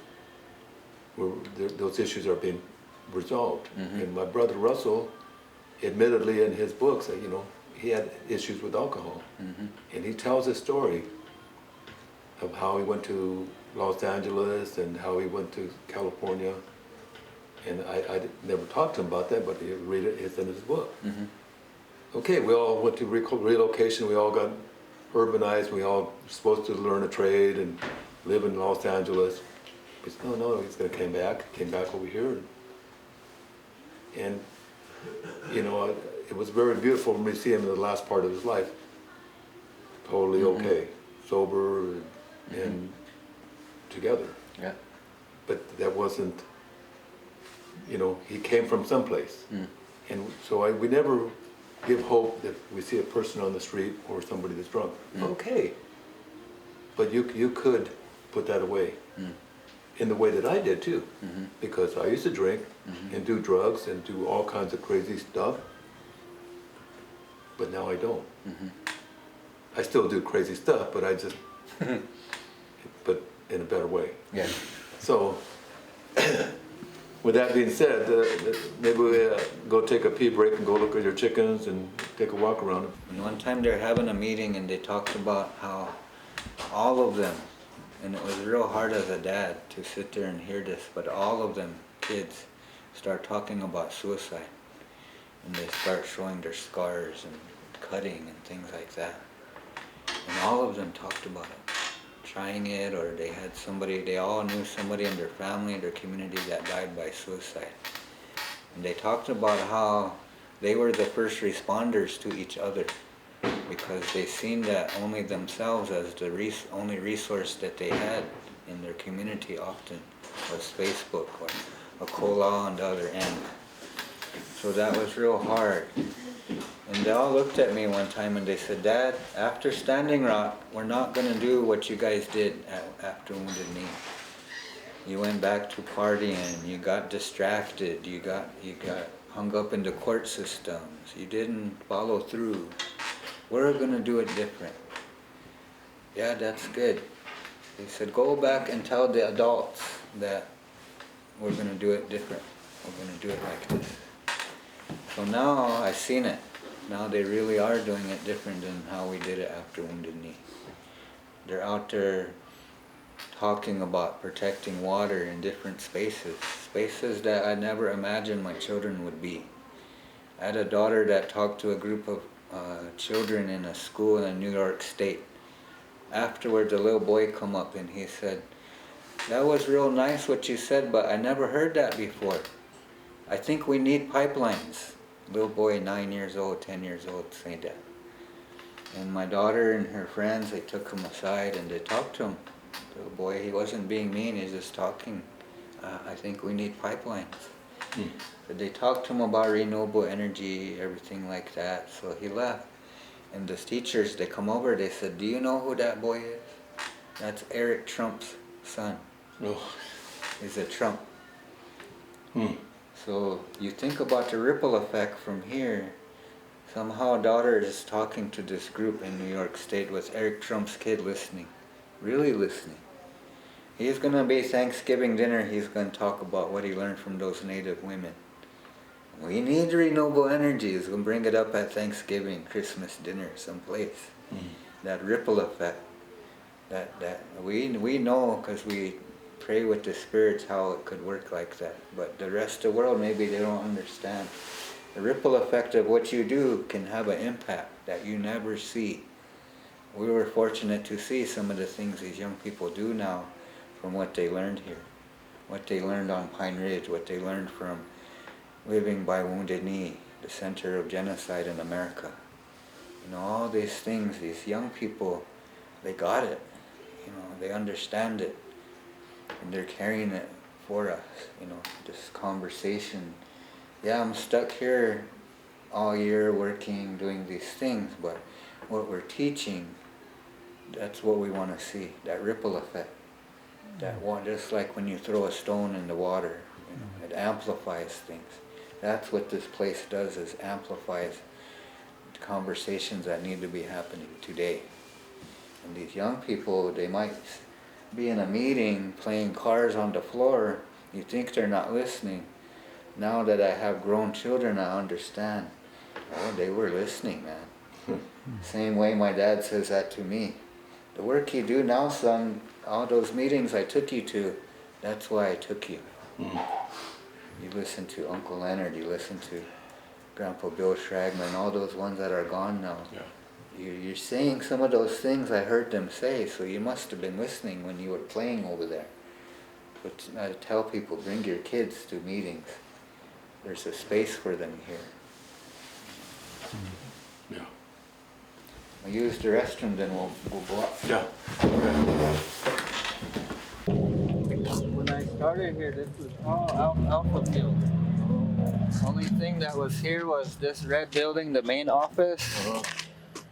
those issues are being resolved. And my brother Russell, admittedly in his books, you know, he had issues with alcohol. And he tells a story of how he went to Los Angeles and how he went to California. And I never talked to him about that, but he read it, it's in his book. Okay, we all went to relocation, we all got urbanized, we all were supposed to learn a trade and live in Los Angeles. He said, no, he's gonna came back over here. And you know, it was very beautiful for me to see him in the last part of his life. Totally okay, sober and together. Yeah. But that wasn't, you know, he came from someplace. And so we never give hope that we see a person on the street or somebody that's drunk. Okay. But you could put that away. In the way that I did too. Because I used to drink and do drugs and do all kinds of crazy stuff. But now I don't. I still do crazy stuff, but I just, but in a better way. Yeah. So, with that being said, maybe we go take a pee break and go look at your chickens and take a walk around them. And one time they were having a meeting and they talked about how all of them, and it was real hard as a dad to sit there and hear this, but all of them kids start talking about suicide. And they start showing their scars and cutting and things like that. And all of them talked about it, trying it, or they had somebody, they all knew somebody in their family, in their community that died by suicide. And they talked about how they were the first responders to each other because they seen that only themselves as the only resource that they had in their community often was Facebook or a cola on the other end. So that was real hard. And they all looked at me one time and they said, Dad, after Standing Rock, we're not going to do what you guys did after Wounded Knee. You went back to partying, you got distracted, you got hung up in the court systems, you didn't follow through. We're going to do it different. Yeah, that's good. They said, go back and tell the adults that we're going to do it different. We're going to do it like this. So now I've seen it. Now they really are doing it different than how we did it after Wounded Knee. They're out there talking about protecting water in different spaces. Spaces that I never imagined my children would be. I had a daughter that talked to a group of children in a school in New York State. Afterwards, a little boy come up and he said, that was real nice what you said, but I never heard that before. I think we need pipelines. Little boy, 9 years old, 10 years old, say that. And my daughter and her friends, they took him aside and they talked to him. The little boy, he wasn't being mean, he's just talking. I think we need pipelines. But they talked to him about renewable energy, everything like that, so he left. And the teachers, they come over, they said, do you know who that boy is? That's Eric Trump's son. Oh. He's a Trump. So you think about the ripple effect from here. Somehow daughter is talking to this group in New York State with Eric Trump's kid listening, really listening. He's going to be Thanksgiving dinner, he's going to talk about what he learned from those Native women. We need renewable energy, he's going to bring it up at Thanksgiving, Christmas dinner someplace. That ripple effect, that we know because we pray with the spirits how it could work like that. But the rest of the world, maybe they don't understand. The ripple effect of what you do can have an impact that you never see. We were fortunate to see some of the things these young people do now from what they learned here. What they learned on Pine Ridge, what they learned from living by Wounded Knee, the center of genocide in America. You know, all these things, these young people, they got it. You know, they understand it. And they're carrying it for us, you know, this conversation. Yeah, I'm stuck here all year working, doing these things, but what we're teaching, that's what we want to see, that ripple effect. That one, just like when you throw a stone in the water, you know, it amplifies things. That's what this place does, is amplifies conversations that need to be happening today. And these young people, they might be in a meeting playing cards on the floor, you think they're not listening. Now that I have grown children, I understand. Oh, they were listening, man. Same way my dad says that to me. The work you do now, son, all those meetings I took you to, that's why I took you. You listen to Uncle Leonard, you listen to Grandpa Bill Shragman, all those ones that are gone now. Yeah. You're saying some of those things I heard them say, so you must have been listening when you were playing over there. But I tell people, bring your kids to meetings. There's a space for them here. Yeah. We use the restroom, then we'll go up. Yeah. When I started here, this was all alpha field. Only thing that was here was this red building, the main office.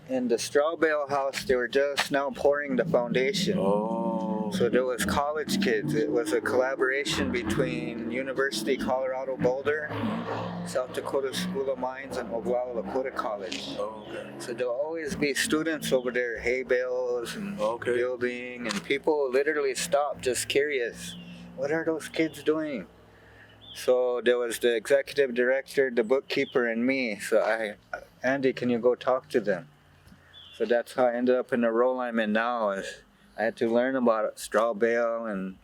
And the straw bale house, they were just now pouring the foundation. Oh. So there was college kids. It was a collaboration between University Colorado Boulder, South Dakota School of Mines, and Oglala Lakota College. Oh, okay. So there'll always be students over there, hay bales and building, and people literally stop just curious. What are those kids doing? So there was the executive director, the bookkeeper, and me. So Andy, can you go talk to them? So that's how I ended up in the role I'm in now. Is I had to learn about straw bale and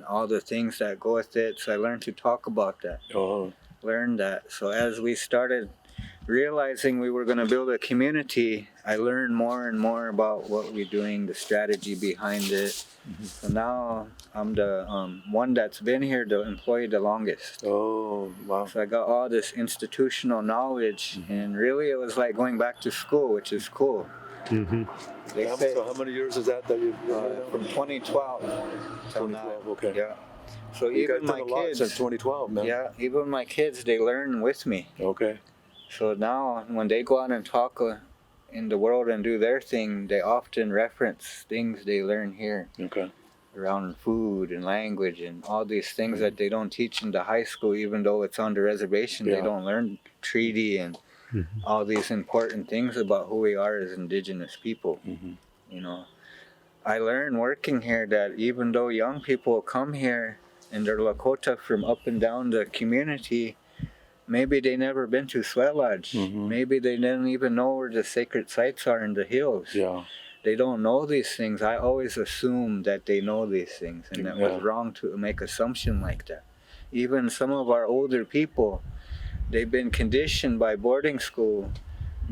all the things that go with it. So I learned to talk about that. Learn that. So as we started realizing we were going to build a community, I learned more and more about what we're doing, the strategy behind it. So now I'm the one that's been here, the employee the longest. Oh, wow. So I got all this institutional knowledge, and really it was like going back to school, which is cool. They say, So how many years is that you've from 2012 till now. 2012, okay. Yeah. So You even guys my done a lot kids, since 2012, man. yeah, even my kids, they learn with me. Okay. So now when they go out and talk in the world and do their thing, they often reference things they learn here Okay. around food and language and all these things that they don't teach in the high school, even though it's on the reservation. They Yeah. don't learn treaty and all these important things about who we are as indigenous people. You know, I learned working here that even though young people come here and they're Lakota from up and down the community, maybe they never been to Sweat Lodge. Maybe they didn't even know where the sacred sites are in the hills. Yeah. They don't know these things. I always assumed that they know these things, and that was wrong to make assumption like that. Even some of our older people, they've been conditioned by boarding school,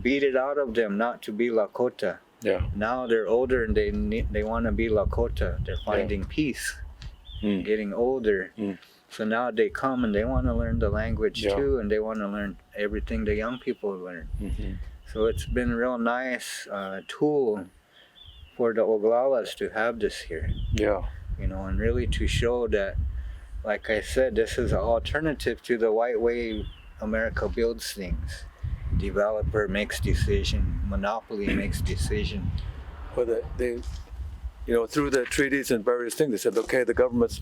beat it out of them not to be Lakota. Yeah. Now they're older and they want to be Lakota. They're finding peace, getting older. So now they come and they want to learn the language too, and they want to learn everything the young people learn. So it's been a real nice tool for the Oglalas to have this here. Yeah. You know, and really to show that, like I said, this is an alternative to the white way America builds things. Developer makes decision, monopoly makes decision. Well, they, through the treaties and various things, they said, okay, the governments,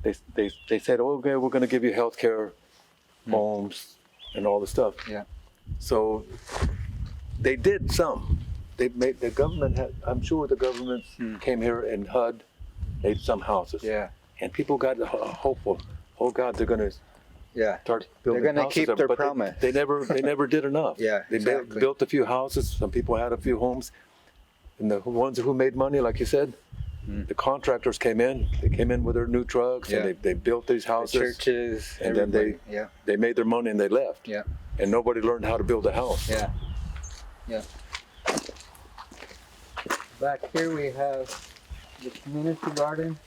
they said, okay, we're going to give you health care, homes, and all the stuff. Yeah. So they did some. They made the government had. I'm sure the government came here and HUD made some houses. Yeah. And people got hopeful. Oh God, they're going to start building. They're going to houses keep there. their But promise. They never did enough. Yeah, They exactly. built a few houses. Some people had a few homes, and the ones who made money, like you said, the contractors came in. They came in with their new trucks, and they built these The houses. churches, And then everybody. they made their money and they left. Yeah. And nobody learned how to build a house. Yeah. Yeah. Back here we have the community garden,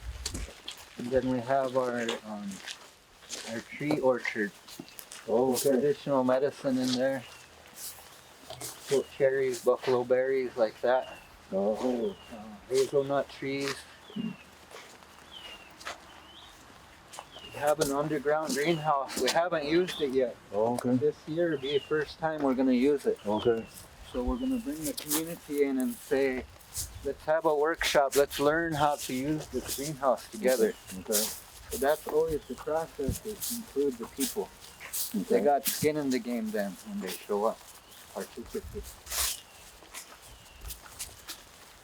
and then we have our tree orchard. Oh, traditional medicine in there. Silk cherries, buffalo berries, like that. Hazelnut trees. We have an underground greenhouse. We haven't used it yet. Okay. This year will be the first time we're going to use it. Okay. So we're going to bring the community in and say, let's have a workshop. Let's learn how to use this greenhouse together. Okay. So that's always the process, is include the people. They got skin in the game then when they show up, participate.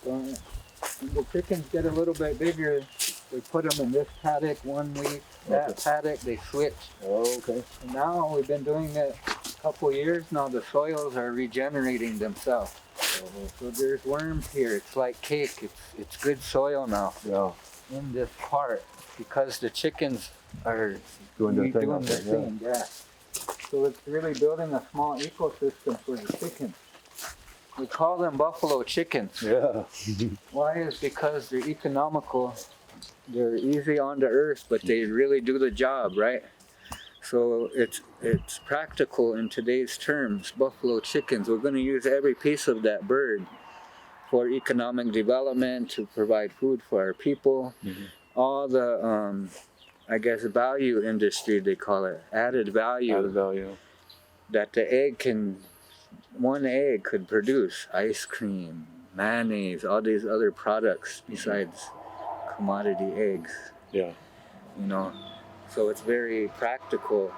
So when the chickens get a little bit bigger, we put them in this paddock 1 week, that paddock, they switch. Okay. And now we've been doing it a couple years now, the soils are regenerating themselves. So there's worms here, it's like cake, it's good soil now Yeah. in this part because the chickens are Doing their thing. doing out their there, thing, yeah. So it's really building a small ecosystem for the chickens. We call them buffalo chickens. Yeah. Why is because they're economical, they're easy on the earth, but they really do the job, right? So it's practical in today's terms. Buffalo chickens, we're going to use every piece of that bird for economic development, to provide food for our people. All the I guess value industry, they call it, added value, that the egg can, one egg could produce ice cream, mayonnaise, all these other products besides commodity eggs. Yeah. You know, so it's very practical.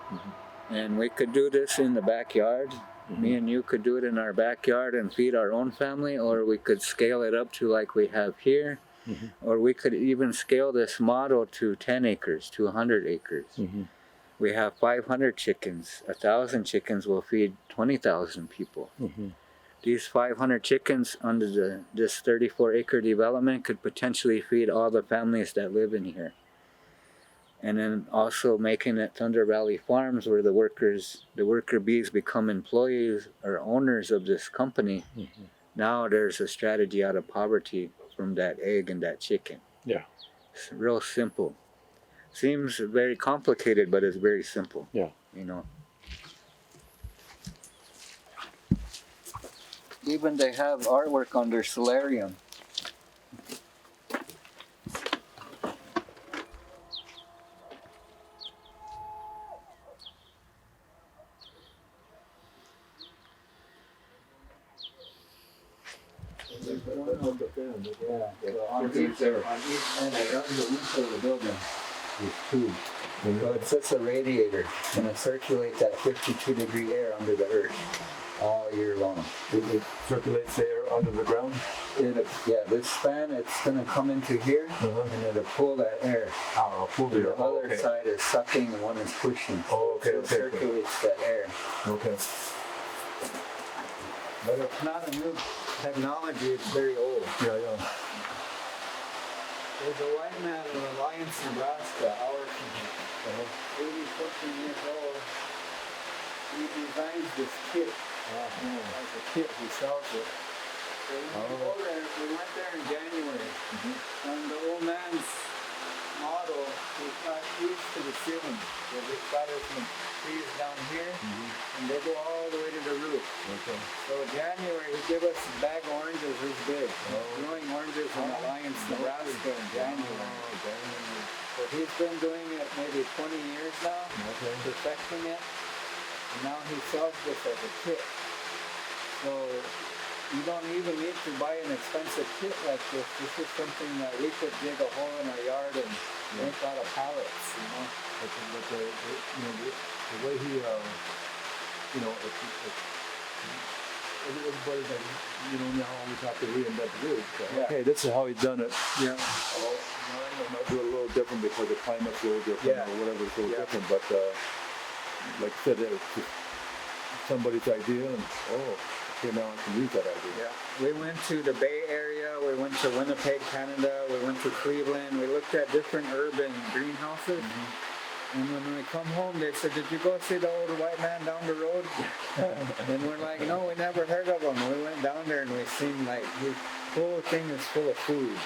And we could do this in the backyard. Me and you could do it in our backyard and feed our own family, or we could scale it up to like we have here, or we could even scale this model to 10 acres, to 100 acres. We have 500 chickens. 1,000 chickens will feed 20,000 people. These 500 chickens under this 34-acre development could potentially feed all the families that live in here. And then also making it Thunder Valley Farms, where the worker bees become employees or owners of this company. Now there's a strategy out of poverty from that egg and that chicken. Yeah. It's real simple. Seems very complicated, but it's very simple. Yeah. You know. Even they have artwork on their solarium. On each end around the roof of the building is tubes. So it's just a radiator, and it circulates that 52-degree air under the earth all year long. It circulates the air under the ground? This fan, it's going to come into here, and it'll pull that air. The other side is sucking, and one is pushing. So it circulates that air. Okay. But it's not a new technology, it's very old. Yeah. There's a white man in Alliance, Nebraska, hours from here. 80-something years old. He designs this kit. As a kit, he sells it. So we went there in January. And the old man's model is not used to the ceiling. So they started from trees down here, and they go all the way to the roof. So January, he gave us a bag of oranges this big. Growing oranges in Alliance, Nebraska in January. So he's been doing it maybe 20 years now, perfecting it. And now he sells this as a kit. So you don't even need to buy an expensive kit like this. This is something that we could dig a hole in our yard and make out of pallets, you know. But the way he, everybody that, now always have to reinvent the wheel. So, okay, this is how he's done it. Yeah. I might do it a little different because the climate's a little different or whatever, it's a little different. But like I said, it's just somebody's idea, and okay, now I can use that idea. Yeah. We went to the Bay Area, we went to Winnipeg, Canada, we went to Cleveland, we looked at different urban greenhouses. And when we come home, they said, "Did you go see the old white man down the road?" And we're like, "No, we never heard of him." We went down there and we seen like his whole thing is full of food,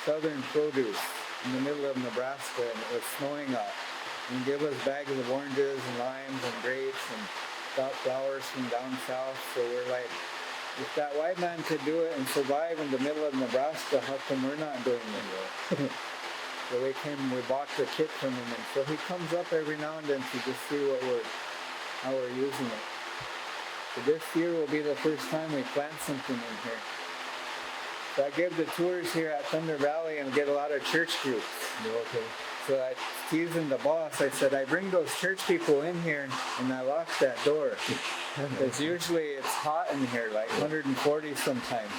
southern produce in the middle of Nebraska, and it was snowing up. And he gave us bags of oranges and limes and grapes and got flowers from down south. So we're like, if that white man could do it and survive in the middle of Nebraska, how come we're not doing it? So we bought the kit from him, and so he comes up every now and then to just see how we're using it. So this year will be the first time we plant something in here. So I give the tours here at Thunder Valley and get a lot of church groups. So I teasing the boss, I said, I bring those church people in here and I lock that door. Because usually it's hot in here, like 140 sometimes.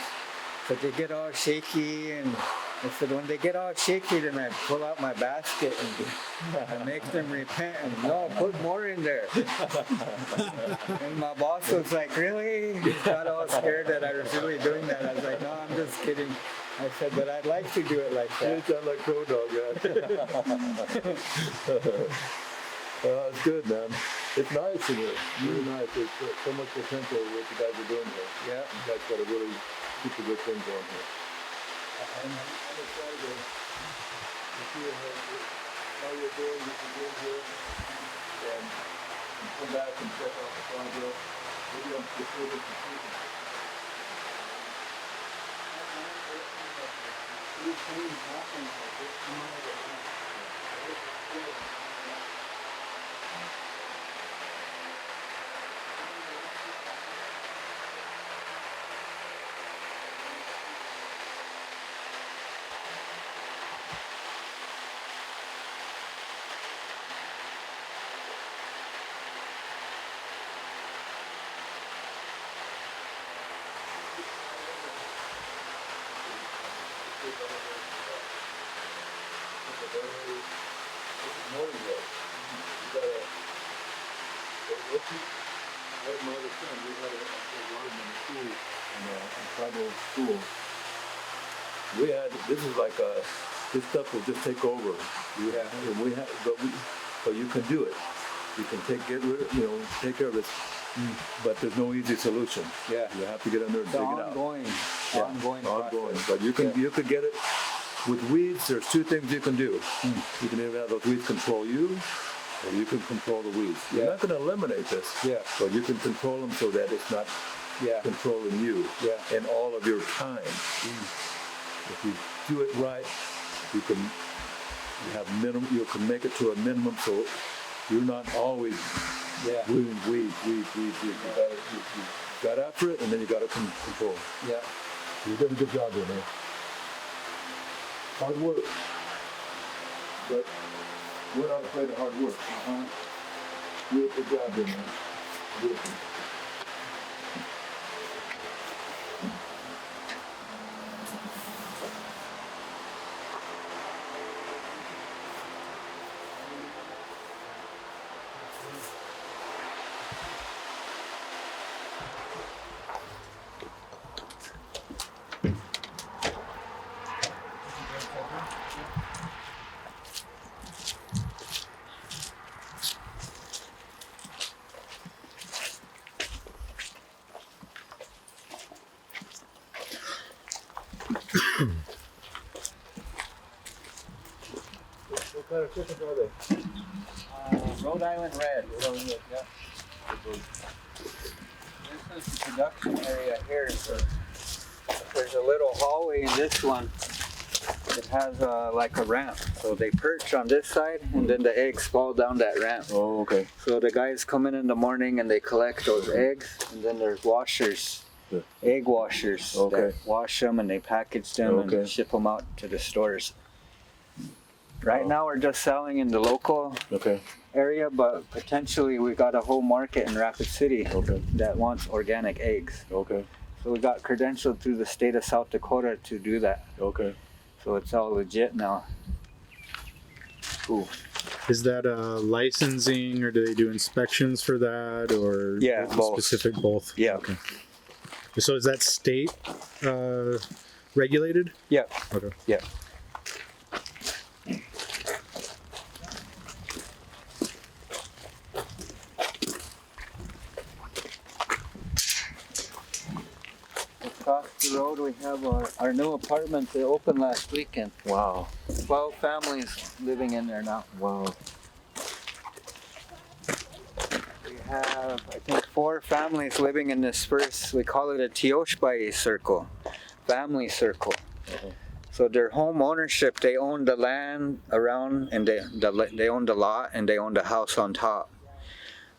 So they get all shaky, and I said, when they get all shaky, then I pull out my basket and make them repent, and no, put more in there. And my boss was like, really? He got all scared that I was really doing that. I was like, no, I'm just kidding. I said, but I'd like to do it like that. You sound like Crow Dog, it's good, man. It's nice in here. Really nice. There's so much potential with what you guys are doing here. Yeah. You guys got to really keep a good thing going here. I'm excited to see how you're doing, what you're doing here. and come back and check out the progress. Maybe I'm just over completion. We had, this is like this stuff will just take over. But you can do it. You can take care of this. But there's no easy solution. Yeah. You have to get under and dig it out. Ongoing Ongoing. process. But you could get it with weeds. There's two things you can do. You can either have those weeds control you, or you can control the weeds. You're not going to eliminate this. Yeah. But you can control them so that it's not controlling you and all of your time. If you do it right, you can make it to a minimum, so you're not always weeds. You got after it, and then you got to control. Yeah. You're doing a good job there, man. Hard work, but we're not afraid of hard work. Do a good job there, man. Beautiful. What kind of chickens are they? Rhode Island Red. Yeah. This is the production area here. There's a little hallway in this one. It has like a ramp. So they perch on this side, and then the eggs fall down that ramp. Oh, okay. So the guys come in the morning and they collect those eggs, and then there's washers, egg washers that wash them and they package them and ship them out to the stores. Right now we're just selling in the local area, but potentially we got a whole market in Rapid City that wants organic eggs. Okay. So we got credentialed through the state of South Dakota to do that. Okay. So it's all legit now. Cool. Is that licensing, or do they do inspections for that, or both. specific both? Yeah. Okay. So is that state regulated? Yeah. Okay. Yeah. Across the road we have our new apartment. They opened last weekend. Wow. 12 families living in there now. Wow. We have, I think, 4 families living in this first, we call it a Teoshbai circle, family circle. So their home ownership, they own the land around, and they own the lot, and they own the house on top.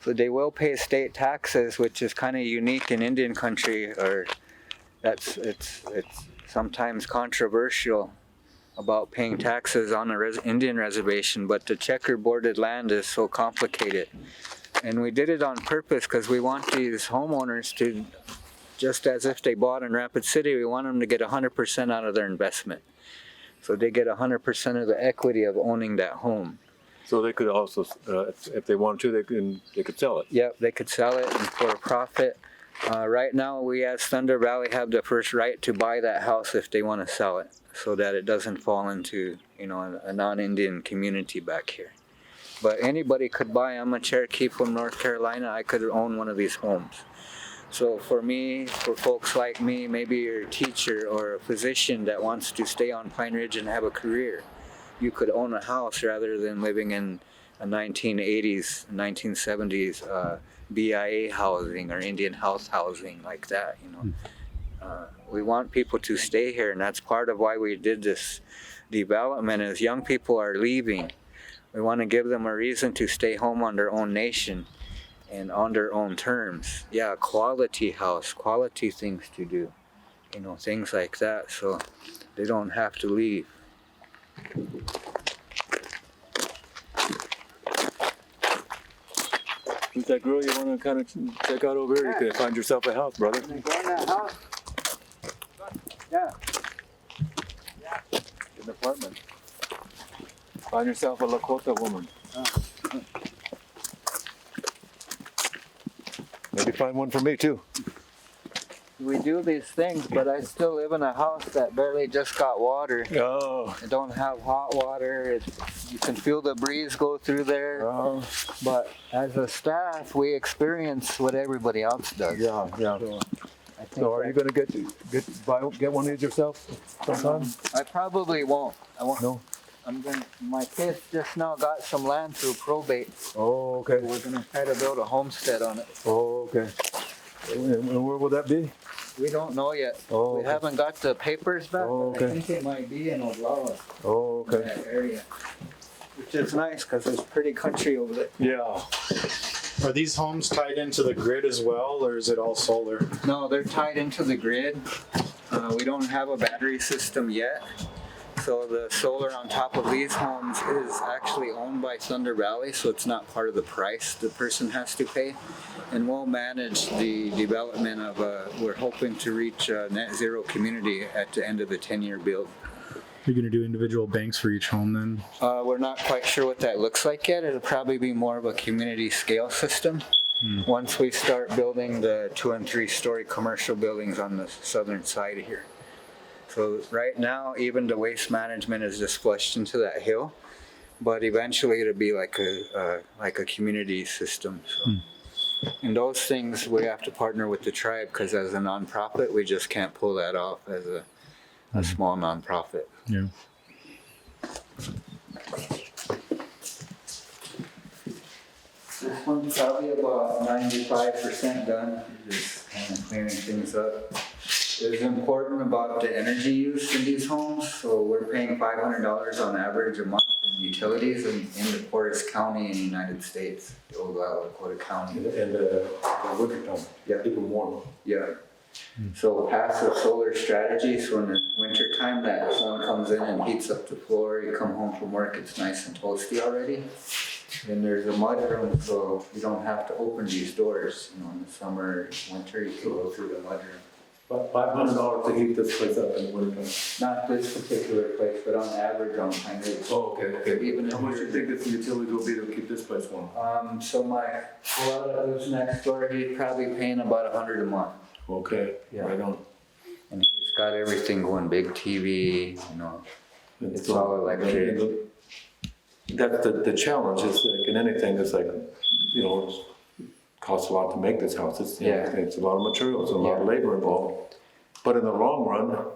So they will pay state taxes, which is kind of unique in Indian country, or it's sometimes controversial about paying taxes on a Indian reservation, but the checkerboarded land is so complicated. And we did it on purpose because we want these homeowners to, just as if they bought in Rapid City, we want them to get 100% out of their investment. So they get 100% of the equity of owning that home. So they could also, if they wanted to, they could sell it. Yep, they could sell it for a profit. Right now, we as Thunder Valley have the first right to buy that house if they want to sell it, so that it doesn't fall into, a non-Indian community back here. But anybody could buy. I'm a Cherokee from North Carolina. I could own one of these homes. So for me, for folks like me, maybe you're a teacher or a physician that wants to stay on Pine Ridge and have a career, you could own a house rather than living in a 1980s, 1970s BIA housing or Indian House housing like that, you know. We want people to stay here, and that's part of why we did this development. Is young people are leaving. We want to give them a reason to stay home on their own nation and on their own terms. Yeah, quality house, quality things to do, you know, things like that, so they don't have to leave. Who's that girl you want to kind of check out over here? You can find yourself a house, brother. Can I go in that house? Yeah. An apartment. Find yourself a Lakota woman. Maybe find one for me too. We do these things, but I still live in a house that barely just got water. Oh. It don't have hot water. You can feel the breeze go through there. But as a staff, we experience what everybody else does. Yeah. So, I think So are you gonna get one of these yourself sometime? I probably won't. I won't. No. My kids just now got some land through probate. Oh, okay. We're gonna try to build a homestead on it. Oh, okay. And where will that be? We don't know yet. Oh, We okay. haven't got the papers back. Oh, But I okay. think it might be in Oglala, Oh, okay. that area. Which is nice because it's pretty country over there. Yeah. Are these homes tied into the grid as well, or is it all solar? No, they're tied into the grid. We don't have a battery system yet. So the solar on top of these homes is actually owned by Thunder Valley, so it's not part of the price the person has to pay. And we'll manage the development of we're hoping to reach a net zero community at the end of the 10-year build. You're going to do individual banks for each home then? We're not quite sure what that looks like yet. It'll probably be more of a community scale system. Once we start building the 2- and 3-story commercial buildings on the southern side here. So right now, even the waste management is just flushed into that hill, but eventually it'll be like a community system. So. And those things we have to partner with the tribe because as a nonprofit, we just can't pull that off as a small nonprofit. Yeah. This one's probably about 95% done, just kind of cleaning things up. It's important about the energy use in these homes, so we're paying $500 on average a month in utilities in DePortes County in the United States, the Oglala, Lakota County. And the wintertime. Yeah. Keep them warm. Yeah. So passive solar strategies, when in winter time that sun comes in and heats up the floor, you come home from work, it's nice and toasty already. Then there's a mudroom, so you don't have to open these doors. You know, in the summer, winter, you can go through the mudroom. About $500 to heat this place up in the wintertime. Not this particular place, but on average on Pine Ridge. Oh, okay. Even How much do you think this utility will be to keep this place warm? So my brother that lives next door, he's probably paying about $100 a month. Okay, Yeah. right on. And he's got everything going, big TV, you know, it's all electric. That's the challenge, is like in anything, it's like, you know, it costs a lot to make this house. It's, you know, Yeah. it's a lot of materials, a lot of Yeah. labor involved. But in the long run,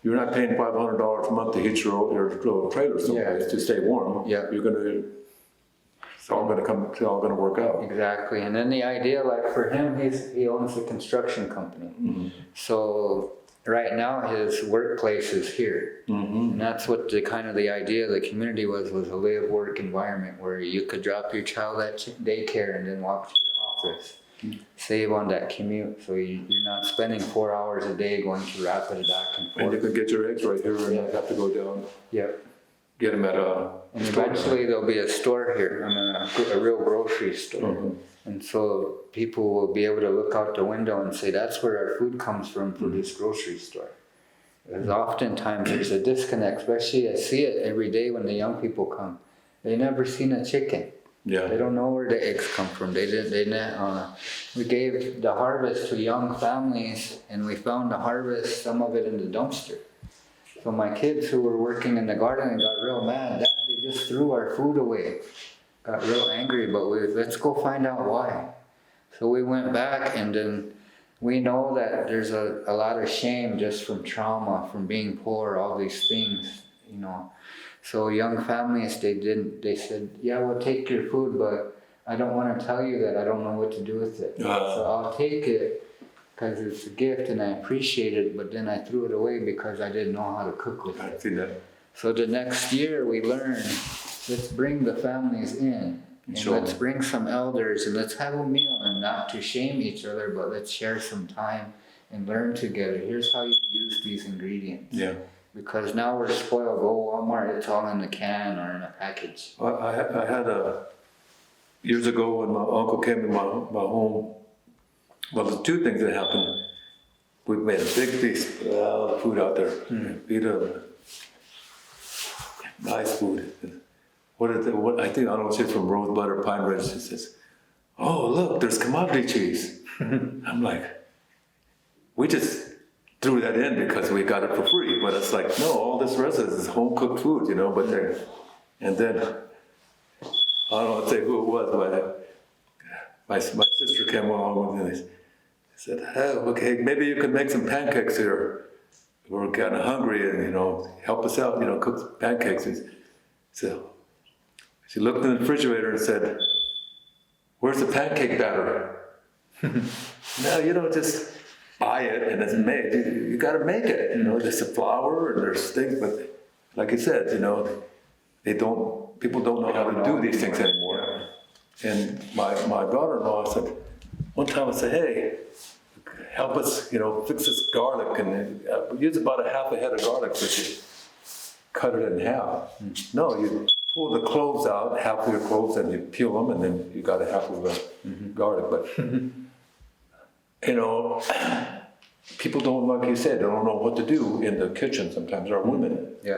you're not paying $500 a month to heat your little trailer someplace to stay warm. Yeah. It's all gonna work out. Exactly, and then the idea, like for him, he owns a construction company. So right now his workplace is here. And that's what the idea of the community was a live-work environment where you could drop your child at daycare and then walk to your office. Save on that commute, so you're not spending 4 hours a day going to Rapid back and And you forth. can get your eggs right here and not have to go down, Yep. get them at a And store. eventually there'll be a store here, a real grocery store. And so people will be able to look out the window and say, that's where our food comes from for this grocery store. Because oftentimes there's a disconnect, especially I see it every day when the young people come. They never seen a chicken. They Yeah, don't know where the eggs come from. We gave the harvest to young families and we found the harvest, some of it in the dumpster. So my kids who were working in the garden got real mad. Dad, they just threw our food away. Got real angry, but let's go find out why. So we went back and then we know that there's a lot of shame just from trauma, from being poor, all these things, you know. So young families, they said, yeah, we'll take your food, but I don't want to tell you that I don't know what to do with it. So I'll take it because it's a gift and I appreciate it, but then I threw it away because I didn't know how to cook with I it. see that. So the next year we learned, let's bring the families in and Sure. let's bring some elders and let's have a meal, and not to shame each other, but let's share some time and learn together. Here's how you use these ingredients. Yeah. Because now we're spoiled. Go Walmart, it's all in a can or in a package. I had years ago when my uncle came to my home, well, there's two things that happened. We made a big feast, all the food out there. Eat nice food. What I think, I don't know if it's from Rosebud or Pine Ridge. She says, oh, look, there's commodity cheese. I'm like, we just threw that in because we got it for free. But it's like, no, all this rest of this is home cooked food, you know. But then, and then, I don't want to say who it was, but my sister came along with me and said, hey, okay, maybe you could make some pancakes here. We're kind of hungry and, you know, help us out, you know, cook some pancakes. So she looked in the refrigerator and said, where's the pancake batter? No, you don't just buy it and it's made. You got to make it. You know, there's the flour and there's things, but like I said, you know, people don't know how to do these things anymore. And my daughter-in-law said, one time I said, hey, help us, you know, fix this garlic, and use about a half a head of garlic, but you cut it in half. No, you pull the cloves out, half of your cloves, and you peel them, and then you got a half of the garlic. But, you know, people don't, like you said, they don't know what to do in the kitchen sometimes, or women. Yeah.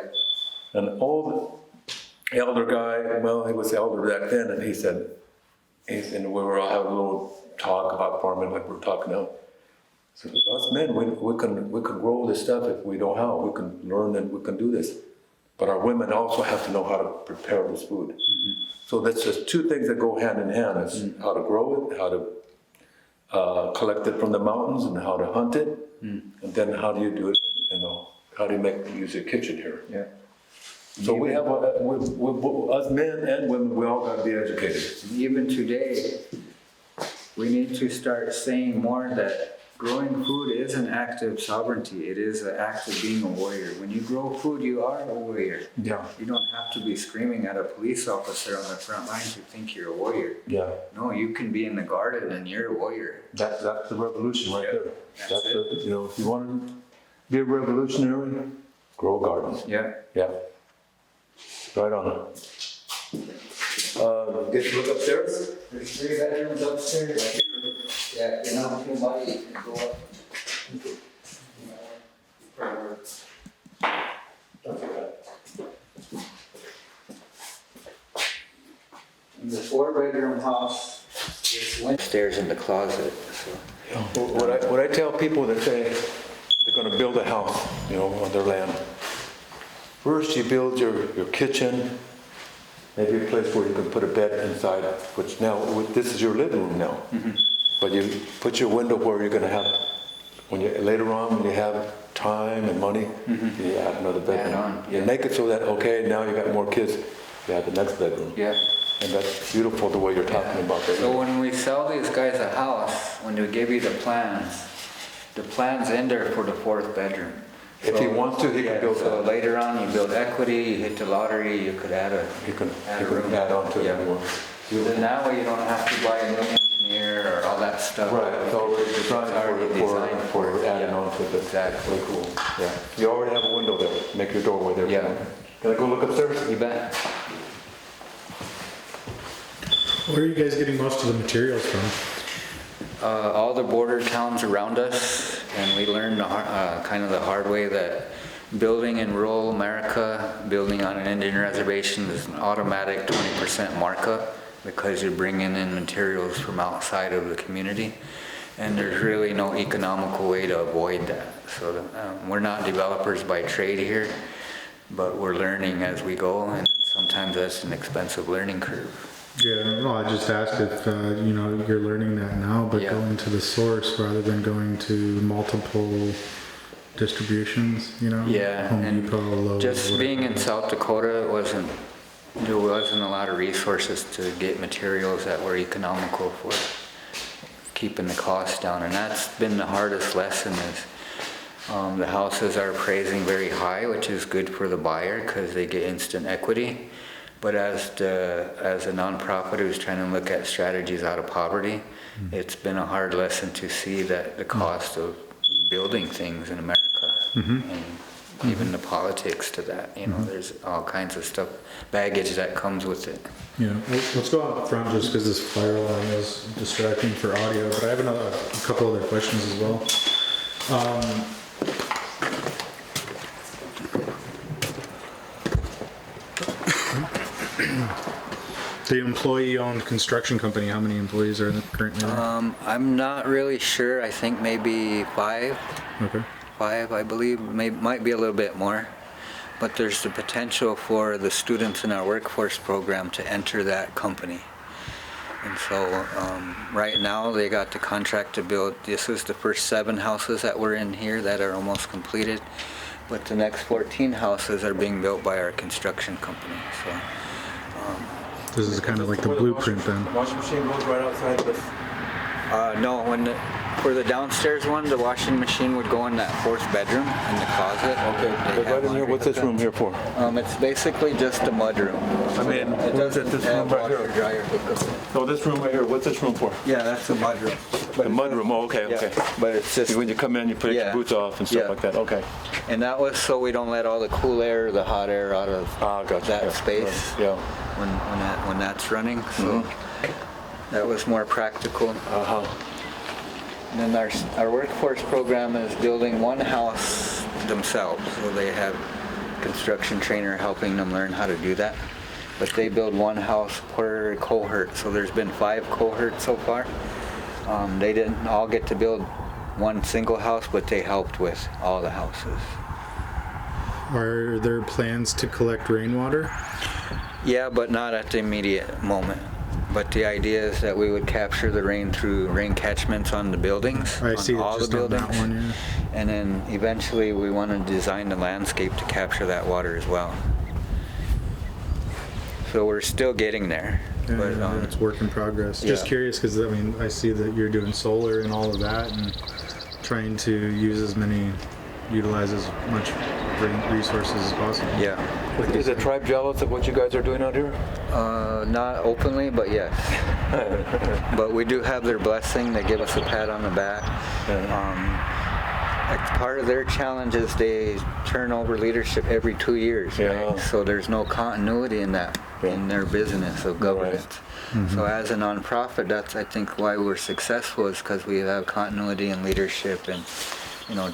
And all the elder guy, well, he was elder back then, and he said, and we were all having a little talk about farming like we're talking now. So us men, we can grow this stuff if we know how. We can learn and we can do this. But our women also have to know how to prepare this food. So that's just two things that go hand in hand. It's how to grow it, how to collect it from the mountains, and how to hunt it. And then how do you do it, you know, how do you use your kitchen here? Yeah. So we have, us men and women, we all got to be educated. Even today, we need to start saying more that growing food is an act of sovereignty. It is an act of being a warrior. When you grow food, you are a warrior. Yeah. You don't have to be screaming at a police officer on the front line to think you're a warrior. Yeah. No, you can be in the garden and you're a warrior. That's the revolution right there. That's it. You know, if you want to be a revolutionary, grow gardens. Yeah. Yeah. Right on. Get to look upstairs? There's 3 bedrooms upstairs. Yeah, you know, your body can go up. In the 4-bedroom house, there's stairs in the closet. So. What I tell people that say they're going to build a house, you know, on their land. First, you build your kitchen, maybe a place where you can put a bed inside, which now, this is your living room now. But you put your window where you're going to have, later on, when you have time and money, you add another bedroom. Add on, You yeah. make it so that, okay, now you got more kids, you add the next bedroom. Yeah. And that's beautiful the way you're talking about that. So when we sell these guys a house, when they give you the plans in there for the 4th bedroom. If he wants to, he can build So that. later on, you build equity, you hit the lottery, you could add a You can add a room. add on to it Yeah. if you want. Then that way you don't have to buy a new engineer or all that stuff. Right, it's already designed It's already designed for adding yeah. on to it. Exactly. Really cool. Yeah. You already have a window there. Make your doorway there. Yeah. Can I go look upstairs? You bet. Where are you guys getting most of the materials from? All the border towns around us, and we learned kind of the hard way that building in rural America, building on an Indian reservation is an automatic 20% markup because you're bringing in materials from outside of the community, and there's really no economical way to avoid that. So we're not developers by trade here, but we're learning as we go, and sometimes that's an expensive learning curve. Yeah, no, I just asked if, you know, you're learning that now, but Yeah. going to the source rather than going to multiple distributions, you know? Yeah, Home and Depot, Lowe's, just whatever. being in South Dakota, there wasn't a lot of resources to get materials that were economical for keeping the costs down, and that's been the hardest lesson is the houses are appraising very high, which is good for the buyer because they get instant equity. But as a nonprofit who's trying to look at strategies out of poverty, it's been a hard lesson to see that the cost of building things in America and even the politics to that, you know, there's all kinds of stuff, baggage that comes with it. Yeah, let's go up front just because this fire alarm is distracting for audio, but I have a couple other questions as well. The employee-owned construction company, how many employees are currently there? I'm not really sure, I think maybe five, Okay. I believe, might be a little bit more. But there's the potential for the students in our workforce program to enter that company. And so right now they got the contract to build, this is the first 7 houses that were in here that are almost completed. But the next 14 houses are being built by our construction company. So This is kind of like the blueprint then. Washing machine goes right outside this. no, for the downstairs one, the washing machine would go in that 4th bedroom in the closet. Okay, They but have right in here, laundry what's this hookup. room here for? It's basically just a mud room. I mean, It what is it, doesn't this room have right washer here? dryer hookup. No, this room right here, what's this room for? Yeah, that's a mud room. The mud room, oh, okay, okay. Yeah, but it's just, When you come in, you put your Yeah. boots off and stuff Yeah. like that, okay. and that was so we don't let all the cool air, the hot air out of Gotcha. that yeah, space Yeah. when that's running. So that was more practical. Uh-huh. And then our workforce program is building one house themselves, so they have construction trainer helping them learn how to do that. But they build one house per cohort, so there's been 5 cohorts so far. They didn't all get to build one single house, but they helped with all the houses. Are there plans to collect rainwater? Yeah, but not at the immediate moment. But the idea is that we would capture the rain through rain catchments on the buildings, I see on it all the just on buildings. that one, yeah. And then eventually we want to design the landscape to capture that water as well. So we're still getting there. Yeah, But, it's work in progress. Just yeah. curious because I mean I see that you're doing solar and all of that and trying to utilize as much resources as possible. yeah. Is the tribe jealous of what you guys are doing out here? Not openly, but yes. But we do have their blessing. They give us a pat on the back. It's part of their challenge is they turn over leadership every 2 years. Yeah. Right? So there's no continuity in that, in their business of governance. So as a nonprofit, that's I think why we're successful is because we have continuity in leadership and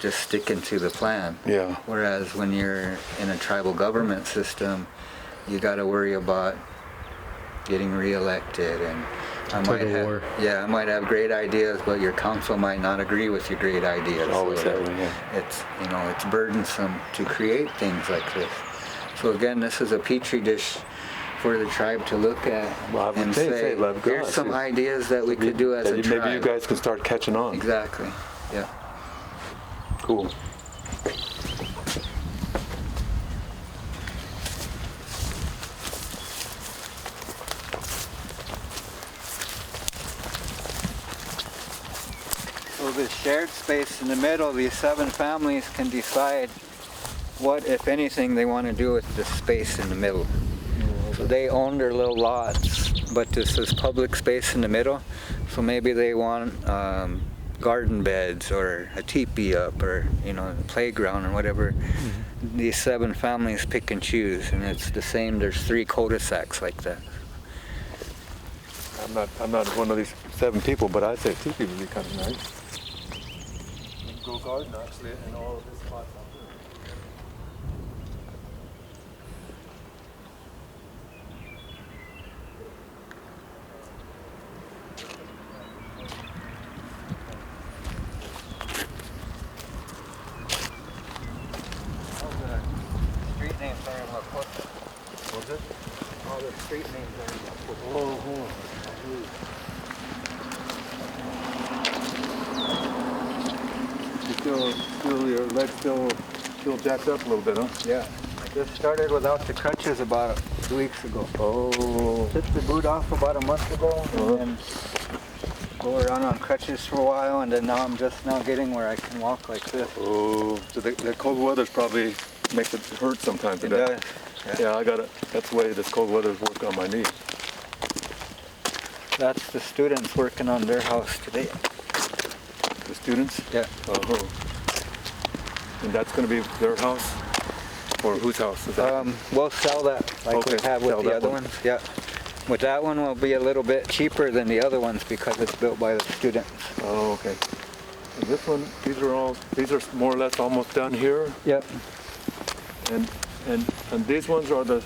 just sticking to the plan. Yeah. Whereas when you're in a tribal government system, you got to worry about getting reelected and I might have great ideas, but your council might not agree with your great ideas. Always So that way, yeah. it's burdensome to create things like this. So again, this is a petri dish for the tribe to look at Well, I would and say, say, love here's God, some see, ideas that we could do as a Maybe tribe. you guys can start catching on. Exactly. Yeah. Cool. So the shared space in the middle, these 7 families can decide what, if anything, they want to do with the space in the middle. So they own their little lots, but this is public space in the middle. So maybe they want garden beds or a teepee up or, a playground or whatever. These 7 families pick and choose, and it's the same. There's 3 cul-de-sacs like that. I'm not one of these 7 people, but I'd say 2 people would be kind of nice. You can go garden actually in all of this spots out there. Street names are in Lakota. Was it? All the street names are in Lakota. Oh, your leg still jacked up a little bit, huh? Yeah. I just started without the crutches about 2 weeks ago. Oh. Took the boot off about a month ago and then go around on crutches for a while, and then now I'm just now getting where I can walk like this. Oh, so the cold weather's probably makes it hurt sometimes. It doesn't does. Yeah, I got it. That's the way this cold weather's work on my knee. That's the students working on their house today. The students? Yeah. Uh-huh. And that's going to be their house? Or whose house is that? We'll sell that like we Okay, have with sell the that other one. ones. Yeah. But that one will be a little bit cheaper than the other ones because it's built by the students. Oh, okay. And this one, these are more or less almost done here. Yep. And these ones are the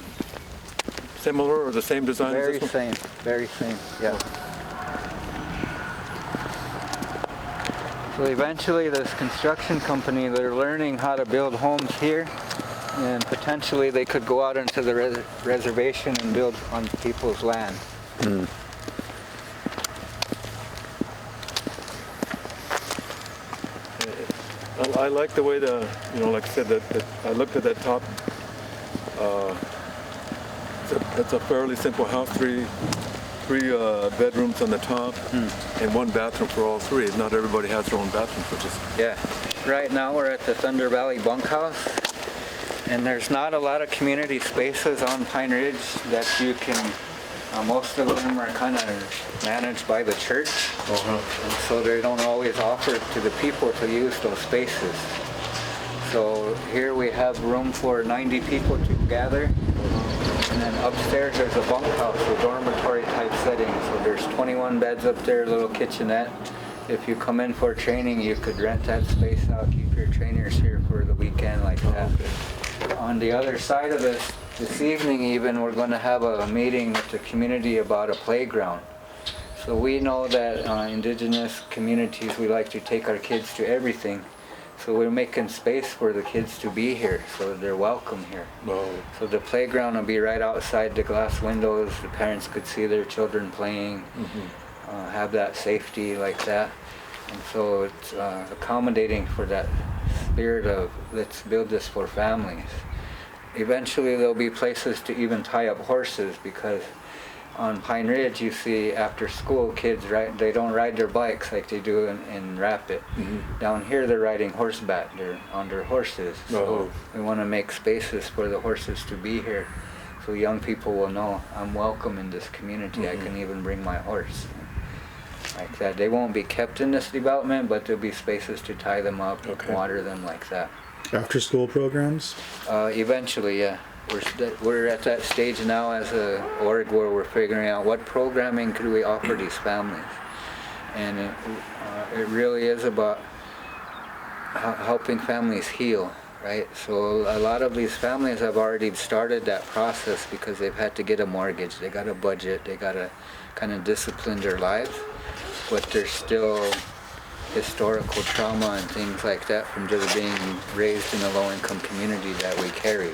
similar or the same design Very as this one? same. Very same. Yeah. So eventually this construction company, they're learning how to build homes here, and potentially they could go out into the reservation and build on people's land. I like the way like I said, that I looked at that top. It's a fairly simple house, three bedrooms on the top, and one bathroom for all three. Not everybody has their own bathrooms, which is Yeah. Right now we're at the Thunder Valley Bunkhouse, and there's not a lot of community spaces on Pine Ridge that you can, most of them are kind of managed by the church, and so they don't always offer to the people to use those spaces. So here we have room for 90 people to gather, and then upstairs there's a bunkhouse, a dormitory type setting. So there's 21 beds up there, a little kitchenette. If you come in for training, you could rent that space out, keep your trainers here for the weekend like that. On the other side of this evening even, we're going to have a meeting with the community about a playground. So we know that indigenous communities, we like to take our kids to everything. So we're making space for the kids to be here, so they're welcome here. So the playground will be right outside the glass windows. The parents could see their children playing, have that safety like that. And so it's accommodating for that spirit of let's build this for families. Eventually there'll be places to even tie up horses, because on Pine Ridge you see after school kids, they don't ride their bikes like they do in Rapid. Down here they're riding horseback, they're on their horses. So we want to make spaces for the horses to be here, so young people will know I'm welcome in this community. I can even bring my horse. Like that. They won't be kept in this development, but there'll be spaces to tie them up, water them like that. After school programs? Eventually, yeah. We're at that stage now as a org where we're figuring out what programming could we offer these families. And it really is about helping families heal, right? So a lot of these families have already started that process because they've had to get a mortgage, they got a budget, they got to kind of discipline their lives, but there's still historical trauma and things like that from just being raised in a low-income community that we carry.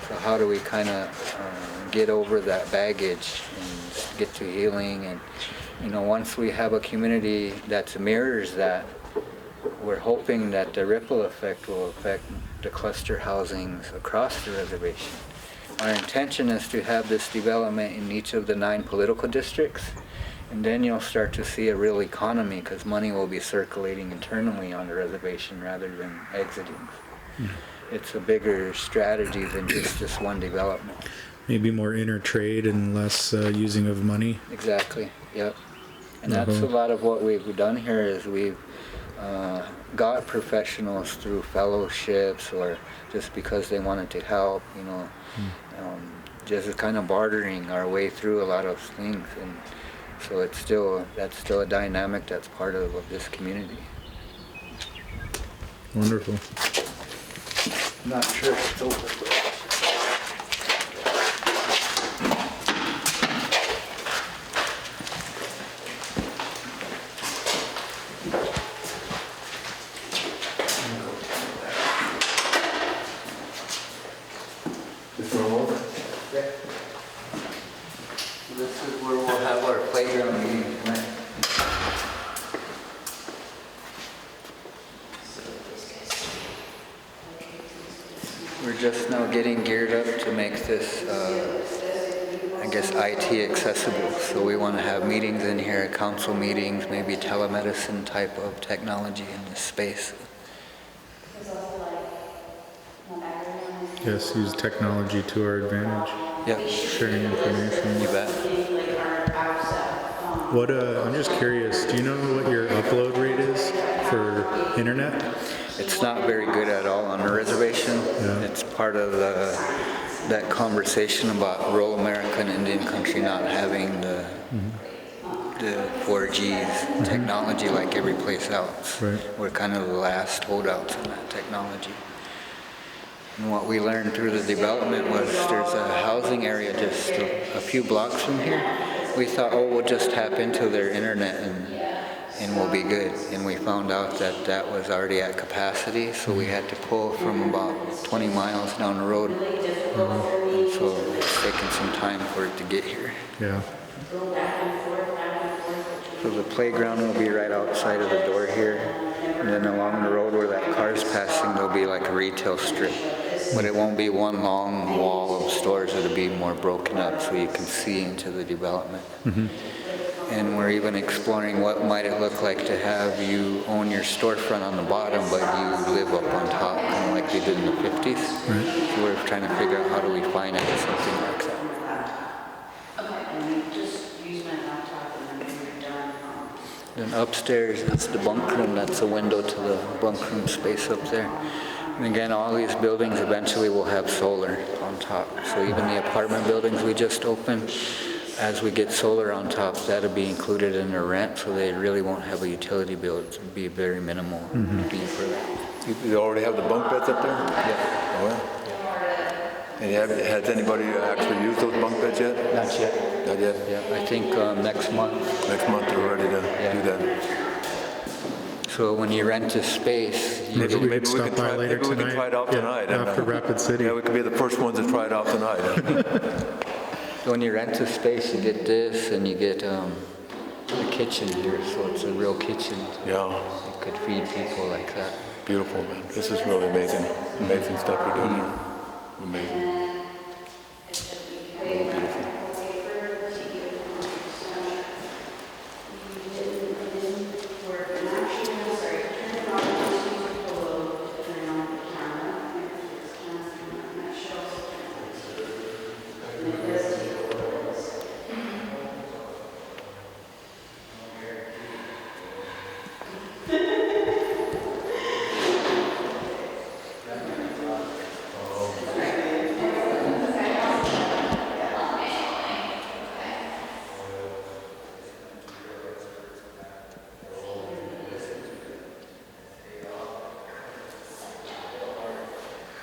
So how do we kind of get over that baggage and get to healing? And once we have a community that mirrors that, we're hoping that the ripple effect will affect the cluster housings across the reservation. Our intention is to have this development in each of the 9 political districts, and then you'll start to see a real economy because money will be circulating internally on the reservation rather than exiting. It's a bigger strategy than just this one development. Maybe more intertrade and less using of money. Exactly, yep. And that's a lot of what we've done here is we've got professionals through fellowships or just because they wanted to help, just kind of bartering our way through a lot of things. And so that's still a dynamic that's part of this community. Wonderful. I'm not sure if it's over. This one over? This is where we'll have our playground meeting tonight. We're just now getting geared up to make this, I guess, IT accessible. So we want to have meetings in here, council meetings, maybe telemedicine type of technology in this space. Yes, use technology to our advantage, Yep, sharing information. you bet. What, I'm just curious, do you know what your upload rate is for internet? It's not very good at all on the reservation. Yeah. It's part of that conversation about rural America and Indian country not having the 4G technology like every place else. Right. We're kind of the last holdouts on that technology. And what we learned through the development was there's a housing area just a few blocks from here. We thought, oh, we'll just tap into their internet and we'll be good. And we found out that that was already at capacity, so we had to pull from about 20 miles down the road. And so it's taken some time for it to get here. Yeah. So the playground will be right outside of the door here. And then along the road where that car's passing, there'll be like a retail strip. But it won't be one long wall of stores. It'll be more broken up so you can see into the development. And we're even exploring what might it look like to have you own your storefront on the bottom, but you live up on top, kind of like they did in the 50s. So we're trying to figure out how do we finance something like that. Then upstairs, it's the bunk room. That's a window to the bunk room space up there. And again, all these buildings eventually will have solar on top. So even the apartment buildings we just opened, as we get solar on top, that'll be included in their rent, so they really won't have a utility bill. It'll be very minimal fee for that. You already have the bunk beds up there? Yeah. Oh, yeah. And has anybody actually used those bunk beds yet? Not yet. Not yet? Yeah, I think next month. Next month they're ready to do that. So when you rent a space, you Maybe we Maybe could we stop can by try, later maybe we tonight. can try it out Yeah, tonight. after Rapid City. Yeah, we could be the first ones to try it out tonight. when you rent a space, you get this, and you get a kitchen here. So it's a real kitchen. Yeah, You could feed people like that. beautiful, man. This is really amazing. Amazing stuff you're doing here. Amazing. Beautiful.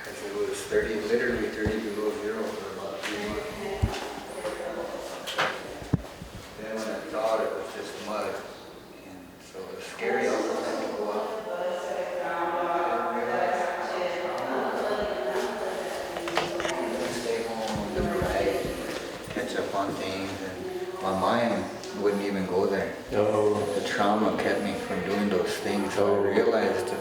It was literally 30 below zero for about 3 months. Then when I thought it was just mud, and so it was scary all the time to go out. Stay home, live right, catch up on things, and my mind wouldn't even go there. Oh, The trauma kept me from doing those things, so I realized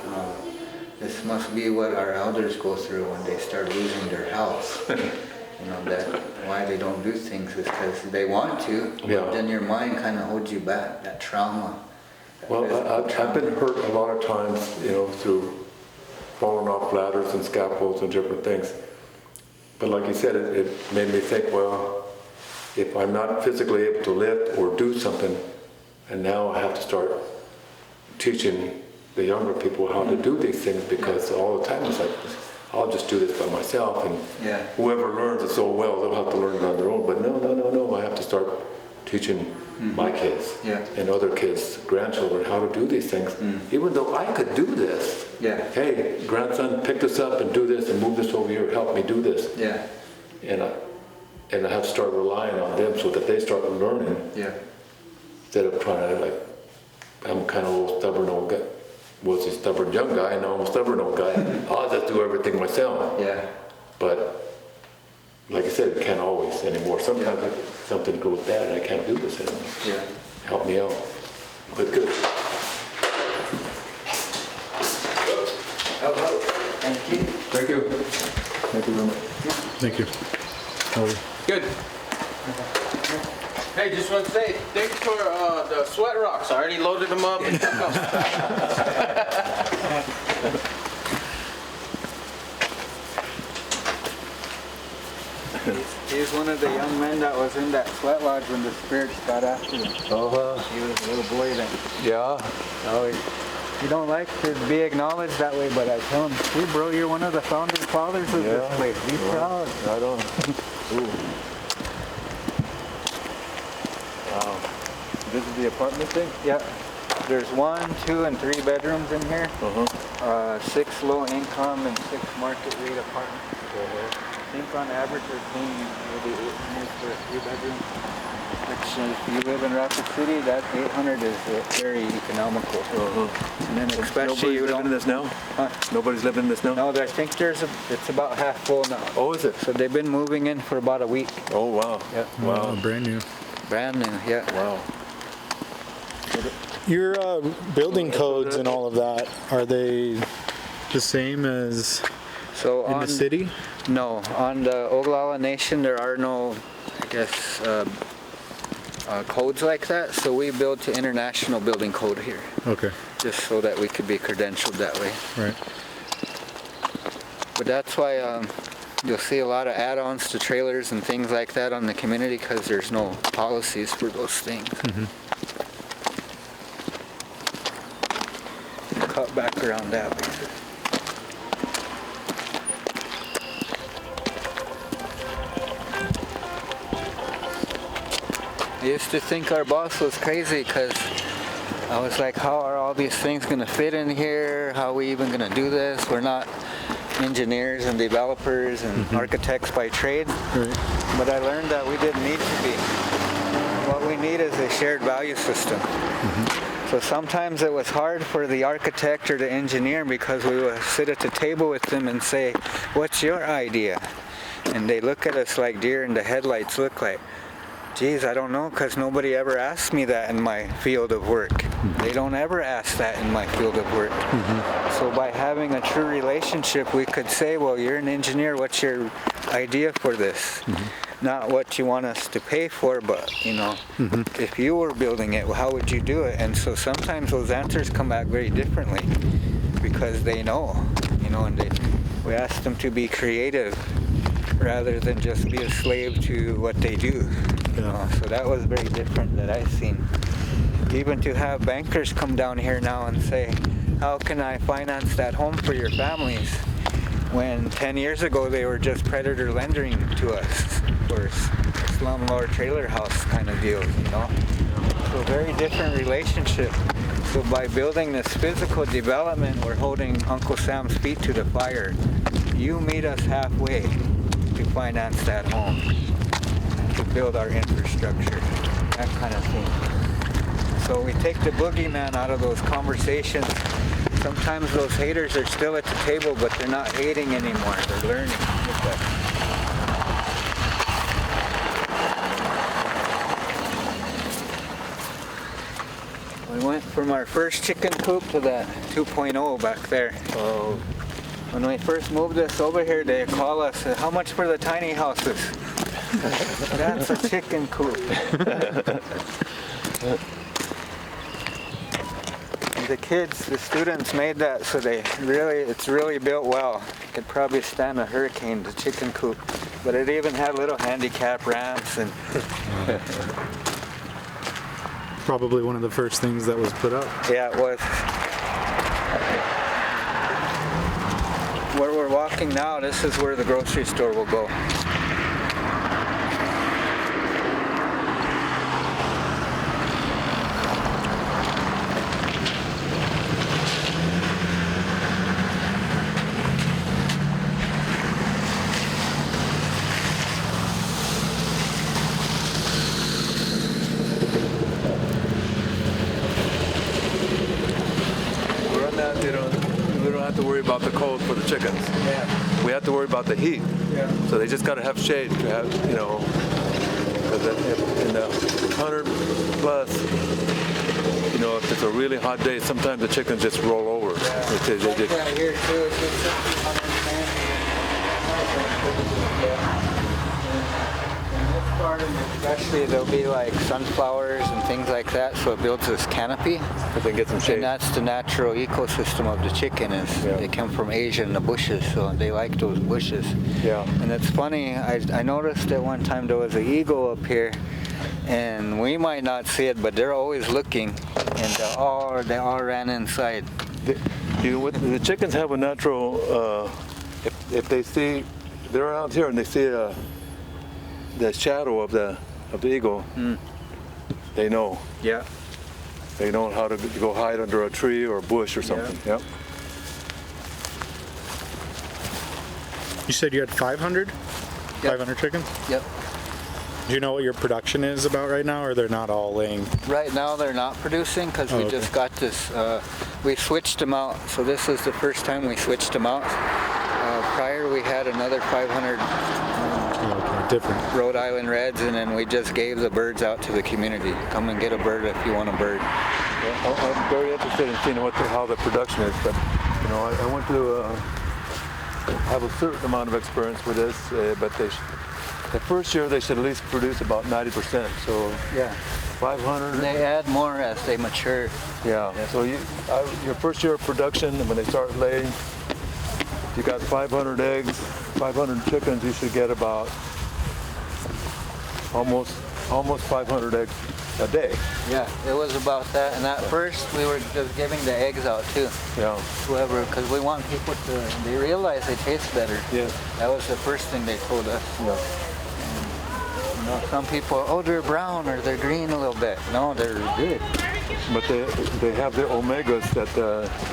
this must be what our elders go through when they start losing their health. You know, that why they don't do things is because they want to, Yeah. but then your mind kind of holds you back, that trauma. that well, physical I've been hurt a lot of times, you know, through falling off ladders and scaffolds and different things. But like you said, it made me think, well, if I'm not physically able to lift or do something, and now I have to start teaching the younger people how to do these things, because all the time it's like, I'll just do this by myself, and Yeah. whoever learns it so well, they'll have to learn it on their own. But no, I have to start teaching my kids Yeah. and other kids, grandchildren, how to do these things. Even though I could do this. Yeah. Hey, grandson, pick this up and do this and move this over here, help me do this. Yeah, And I have to start relying on them so that they start learning, yeah, instead of trying to, like, I'm kind of a little stubborn old guy. Was a stubborn young guy, now I'm a stubborn old guy. I'll just do everything myself. yeah, But like I said, it can't always anymore. Sometimes something goes bad and I can't do this anymore. yeah. Help me out. But good. Thank you. Thank you. Thank you very much. Thank you. Over. Good. Hey, just want to say thanks for the sweat rocks. I already loaded them up and took them. He's one of the young men that was in that sweat lodge when the spirits got after him. Uh-huh. He was a little boy then. Yeah. Oh, he don't like to be acknowledged that way, but I tell him, hey bro, you're one of the founding fathers of this place. Be proud. I don't. Ooh. Wow. This is the apartment thing? Yeah. There's 1, 2, and 3 bedrooms in here. Uh-huh. 6 low income and 6 market rate apartments. I think on average they're paying maybe $800 for a 3-bedroom. Which if you live in Rapid City, that $800 is very economical. Uh-huh. And then especially Nobody's you living in don't. this now? Huh? Nobody's living in this now? No, I think it's about half full now. Oh, is it? So they've been moving in for about a week. Oh, wow. Yeah. Wow, brand new. Brand new, yeah. Wow. Your building codes and all of that, are they the same as So in the city? No, on the Oglala Nation there are no, I guess, codes like that. So we build to international building code here, Okay, just so that we could be credentialed that way. right. But that's why you'll see a lot of add-ons to trailers and things like that on the community because there's no policies for those things. Cut back around that way. I used to think our boss was crazy because I was like, how are all these things going to fit in here? How are we even going to do this? We're not engineers and developers and architects by trade. Right. But I learned that we didn't need to be. What we need is a shared value system. So sometimes it was hard for the architect or the engineer because we would sit at the table with them and say, what's your idea? And they look at us like deer in the headlights, look like, geez, I don't know, because nobody ever asked me that in my field of work. They don't ever ask that in my field of work. So by having a true relationship, we could say, well, you're an engineer, what's your idea for this? Not what you want us to pay for, but, you know, if you were building it, how would you do it? And so sometimes those answers come back very differently because they know, you know, and we ask them to be creative rather than just be a slave to what they do. You know? So that was very different that I've seen. Even to have bankers come down here now and say, how can I finance that home for your families? When 10 years ago they were just predator lending to us for slumlord trailer house kind of deals, you know? So very different relationship. So by building this physical development, we're holding Uncle Sam's feet to the fire. You meet us halfway to finance that home, to build our infrastructure, that kind of thing. So we take the boogeyman out of those conversations. Sometimes those haters are still at the table, but they're not hating anymore. They're learning. We went from our first chicken coop to that 2.0 back there. When we first moved this over here, they call us, how much for the tiny houses? That's a chicken coop. The kids, the students made that, so it's really built well. It could probably stand a hurricane, the chicken coop. But it even had little handicap ramps and Probably one of the first things that was put up. yeah, it was. Where we're walking now, this is where the grocery store will go. We're on that, we don't have to worry about the cold for the chickens. Yeah. We have to worry about the heat. Yeah. So they just got to have shade to have, you know, because in the 100 plus, you know, if it's a really hot day, sometimes the chickens just roll over. Yeah. They just, Right here too, it's 1,600 man. Especially there'll be like sunflowers and things like that, so it builds this canopy. If they can get some shade. And that's the natural ecosystem of the chicken is Yeah. they come from Asia in the bushes, so they like those bushes. Yeah. And it's funny, I noticed at one time there was an eagle up here, and we might not see it, but they're always looking, and they all ran inside. The chickens have a natural, if they see, they're out here and they see the shadow of the eagle, they know. Yeah. They know how to go hide under a tree or a bush or something. Yep. You said you had 500? 500 chickens? Yep. Do you know what your production is about right now, or they're not all laying? Right now they're not producing because Oh, we okay. just got this, we switched them out. So this is the first time we switched them out. Prior we had another 500 Okay, different. Rhode Island Reds, and then we just gave the birds out to the community. Come and get a bird if you want a bird. I'm very interested in seeing how the production is, but you know, I want to have a certain amount of experience with this, but the first year they should at least produce about 90%. So Yeah. 500. They add more as they mature. Yeah. So your first year of production, and when they start laying, you got 500 eggs, 500 chickens. You should get about almost 500 eggs a day. Yeah, it was about that. And at first we were just giving the eggs out too. Yeah. Whoever, because we want people to, they realize they taste better. Yes. That was the first thing they told us. Yeah. You know, some people, oh, they're brown or they're green a little bit. No, they're good. But they have the omegas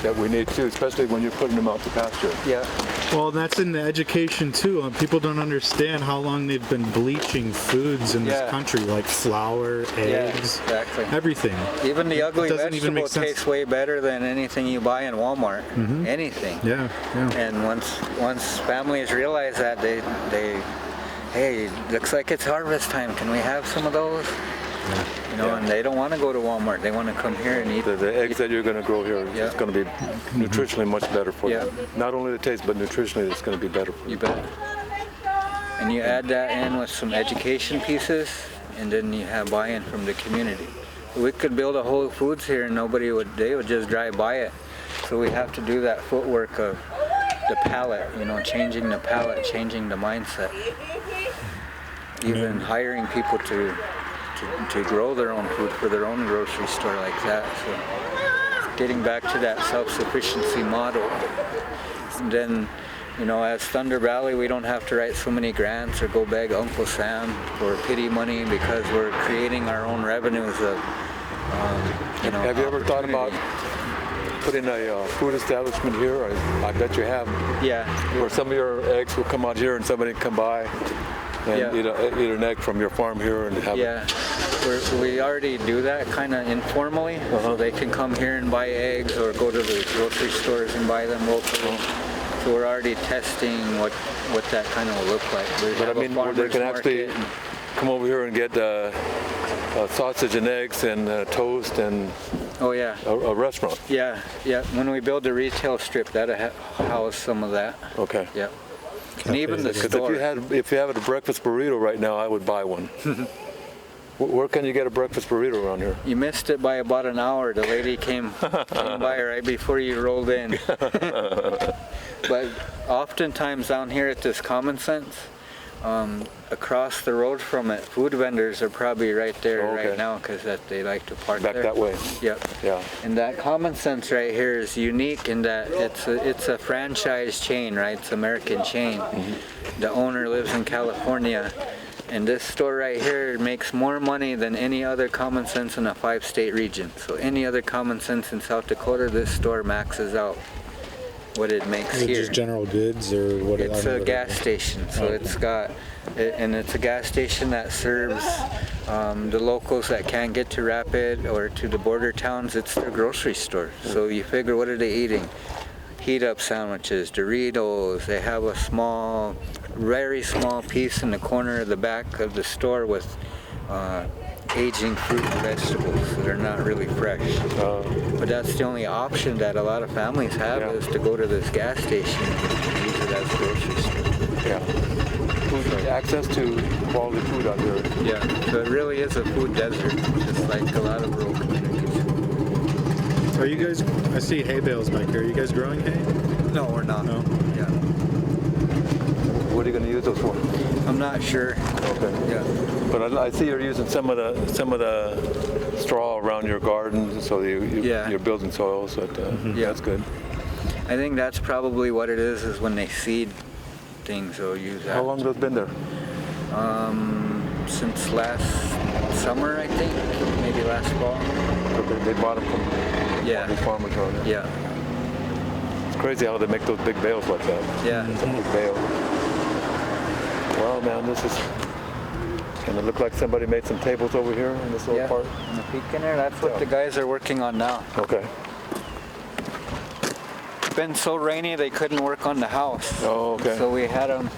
that we need too, especially when you're putting them out to pasture. Yeah. Well, that's in the education too. People don't understand how long they've been bleaching foods in this Yeah. country, like flour, eggs, exactly. everything. Even the ugly doesn't even vegetable make sense. tastes way better than anything you buy in Walmart. Anything. Yeah, yeah. And once families realize that, they hey, looks like it's harvest time. Can we have some of those? You know, and they don't want to go to Walmart. They want to come here and eat. The eggs that you're going to grow here is Yeah. going to be nutritionally much better for Yeah. you. Not only the taste, but nutritionally it's going to be better for you. You bet. And you add that in with some education pieces, and then you have buy-in from the community. We could build a Whole Foods here, and they would just drive by it. So we have to do that footwork of the palate, you know, changing the palate, changing the mindset. Even hiring people to grow their own food for their own grocery store like that. So getting back to that self-sufficiency model. And then, you know, as Thunder Valley, we don't have to write so many grants or go beg Uncle Sam for pity money because we're creating our own revenues of, you know. Have you ever thought about opportunity. putting a food establishment here? I bet you have. Yeah. Where some of your eggs will come out here and somebody can come by and Yeah. eat an egg from your farm here and have it. Yeah, we already do that kind of informally. So they can come here and buy eggs or go to the grocery stores and buy them locally. So we're already testing what that kind of will look like. We But I have a mean, where they farmer's can actually market. come over here and get sausage and eggs and toast and Oh yeah, a restaurant. yeah. When we build the retail strip, that'll house some of that. Okay. Yeah. And even the Because store. if you had a breakfast burrito right now, I would buy one. Where can you get a breakfast burrito around here? You missed it by about an hour. The lady came by right before you rolled in. But oftentimes down here at this Common Sense, across the road from it, food vendors are probably right there Okay. right now because they like to park Back there. that way. Yep. Yeah. And that Common Sense right here is unique in that it's a franchise chain, right? It's an American chain. The owner lives in California. And this store right here makes more money than any other Common Sense in a 5-state region. So any other Common Sense in South Dakota, this store maxes out what it makes Is it here. just general goods or what? It's a gas station, so it's a gas station that serves the locals that can't get to Rapid or to the border towns. It's their grocery store. So you figure, what are they eating? Heat up sandwiches, Doritos. They have a very small piece in the corner of the back of the store with aging fruit and vegetables, so they're not really fresh. But that's the only option that a lot of families have, Yeah. is to go to this gas station and use it as a grocery store. Yeah. Food, access to quality food out there. Yeah, so it really is a food desert, just like a lot of rural communities. Are you guys? I see hay bales back here. Are you guys growing hay? No, we're not. No. Yeah. What are you going to use those for? I'm not sure. Okay. Yeah. But I see you're using some of the straw around your garden, so Yeah. you're building soil. So Yeah. that's good. I think that's probably what it is when they seed things, they'll use that. How long has it been there? Since last summer, I think, maybe last fall. So they bought them from Yeah. these farmers around there. Yeah. It's crazy how they make those big bales like that. Yeah. It's a big bale. Well, man, this is. And it looked like somebody made some tables over here in this little Yeah. part. In the peak in there, that's what Yeah. the guys are working on now. Okay. It's been so rainy they couldn't work on the house. Oh, okay. So we had them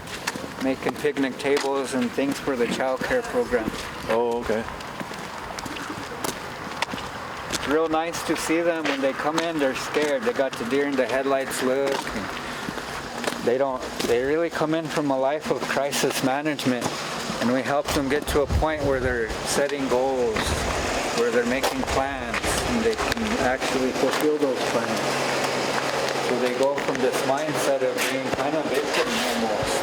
making picnic tables and things for the child care program. Oh, okay. It's real nice to see them when they come in. They're scared. They got the deer in the headlights look. And they really come in from a life of crisis management, and we help them get to a point where they're setting goals, where they're making plans, and they can actually fulfill those plans. So they go from this mindset of being kind of victim almost,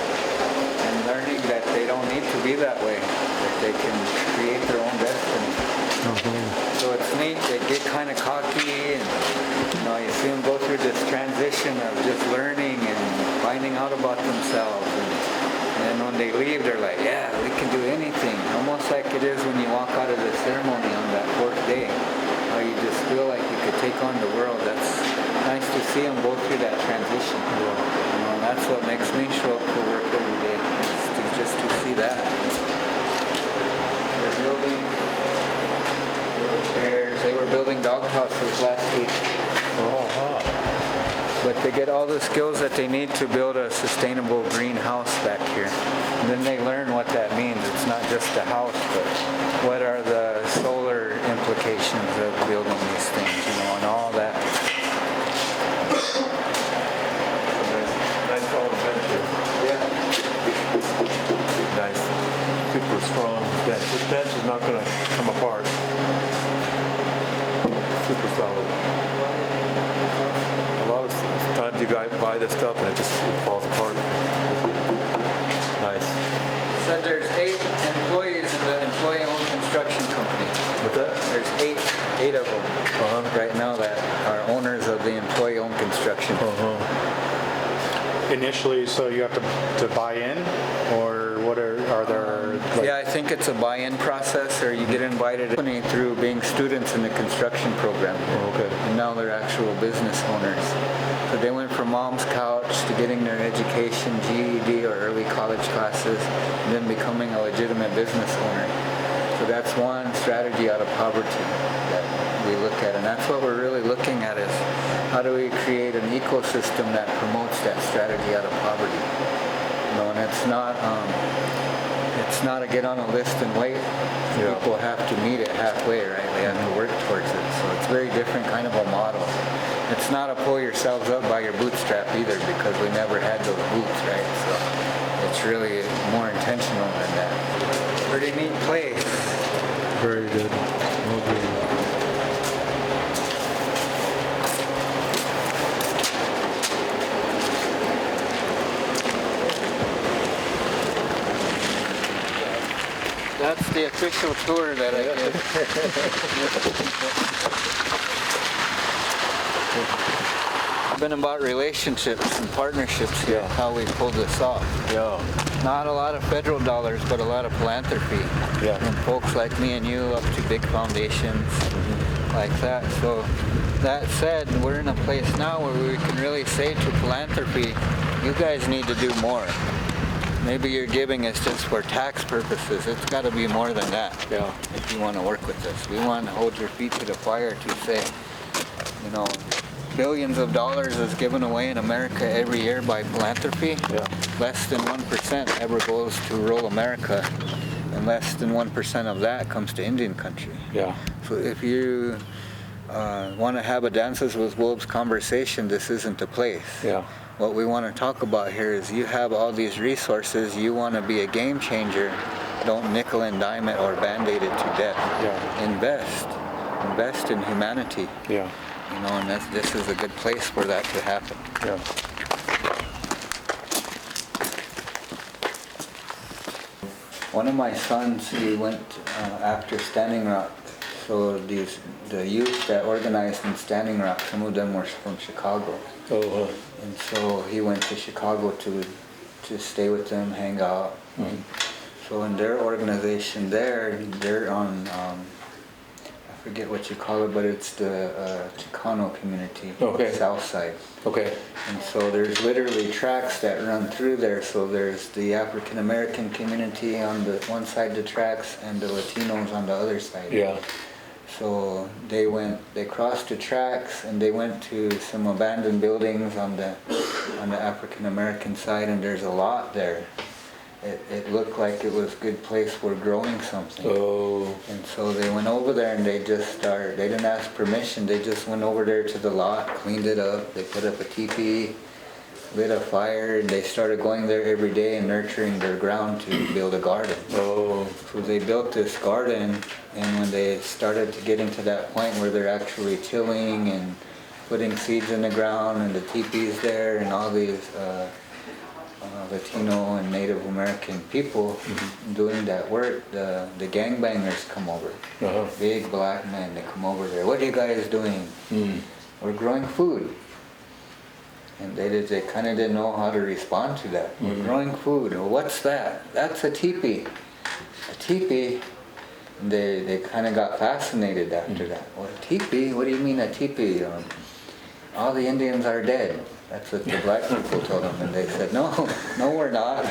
and learning that they don't need to be that way, that they can create their own destiny. So it's neat. They get kind of cocky, and you see them go through this transition of just learning and finding out about themselves. And then when they leave, they're like, "Yeah, we can do anything." Almost like it is when you walk out of the ceremony on that fourth day. How you just feel like you could take on the world. That's nice to see them go through that transition. And that's what makes me show up for work every day, is just to see that. They're building. They were building doghouses last week. But they get all the skills that they need to build a sustainable greenhouse back here. And then they learn what that means. It's not just a house, but what are the solar implications of building these things, and all that. Nice solid bench here. Yeah. Nice. Super strong bench. This bench is not going to come apart. Super solid. A lot of times you guys buy this stuff and it falls apart. Nice. So there's 8 employees in the employee-owned construction company. What's that? There's eight of them right now that are owners of the employee-owned construction. Initially, so you have to buy in, or what are there? Like, Yeah, I think it's a buy-in process, or you get invited through being students in the construction program. Okay. And now they're actual business owners. So they went from mom's couch to getting their education, GED or early college classes, and then becoming a legitimate business owner. So that's one strategy out of poverty that we look at, and that's what we're really looking at, is how do we create an ecosystem that promotes that strategy out of poverty. And it's not a get on a list and wait. Yeah. People have to meet it halfway, right? They have to work towards it. So it's a very different kind of a model. It's not a pull yourselves up by your bootstrap either, because we never had those boots, right? So it's really more intentional than that. Pretty neat place. very good. Lovely. That's the official tour that I did. It's been about relationships and partnerships here, how we pulled this off. Yeah. Not a lot of federal dollars, but a lot of philanthropy. Yeah. From folks like me and you up to big foundations like that. So that said, we're in a place now where we can really say to philanthropy, you guys need to do more. Maybe your giving is just for tax purposes. It's got to be more than that. Yeah. If you want to work with us, we want to hold your feet to the fire to say, you know, billions of dollars is given away in America every year by philanthropy. Yeah. Less than 1% ever goes to rural America. and less than 1% of that comes to Indian country. Yeah. So if you want to have a Dances with Wolves conversation, this isn't the place. Yeah. What we want to talk about here is you have all these resources, you want to be a game changer, don't nickel and dime it or band-aid it to death. Yeah. Invest in humanity. Yeah. You know, and this is a good place for that to happen. Yeah. One of my sons, he went after Standing Rock. So the youth that organized in Standing Rock, some of them were from Chicago. Oh, And so he went to Chicago to stay with them, hang out. So in their organization there, they're on, I forget what you call it, but it's the Chicano community, Okay. south side. okay. And so there's literally tracks that run through there. So there's the African American community on the one side of the tracks and the Latinos on the other side. Yeah. So they crossed the tracks and they went to some abandoned buildings on the African American side, and there's a lot there. It looked like it was a good place for growing something. Oh. And so they went over there and they didn't ask permission, they just went over there to the lot, cleaned it up, they put up a teepee, lit a fire, and they started going there every day and nurturing their ground to build a garden. Oh. So they built this garden, and when they started to get into that point where they're actually tilling and putting seeds in the ground and the teepees there and all these Latino and Native American people doing that work, the gangbangers come over. Uh-huh. Big black men, they come over there. What are you guys doing? We're growing food. And they kind of didn't know how to respond to that. We're growing food. Well, what's that? That's a teepee. A teepee. And they kind of got fascinated after that. Well, a teepee? What do you mean a teepee? All the Indians are dead. That's what the black people told them. And they said, no, we're not.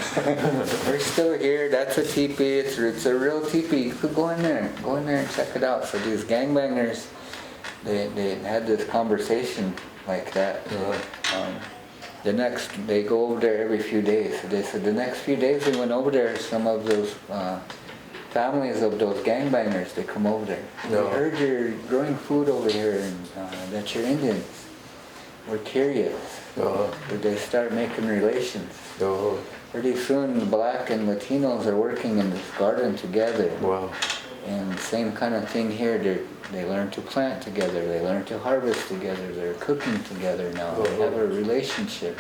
We're still here. That's a teepee. It's a real teepee. You could go in there and check it out. So these gangbangers, they had this conversation like that. They go over there every few days. So they said the next few days we went over there, some of those families of those gangbangers, they come over there. No. We heard you're growing food over here and that you're Indians. We're curious. Uh-huh. They start making relations. Oh. Pretty soon the black and Latinos are working in this garden together. Wow. And same kind of thing here. They learn to plant together. They learn to harvest together. They're cooking together now. They have a relationship.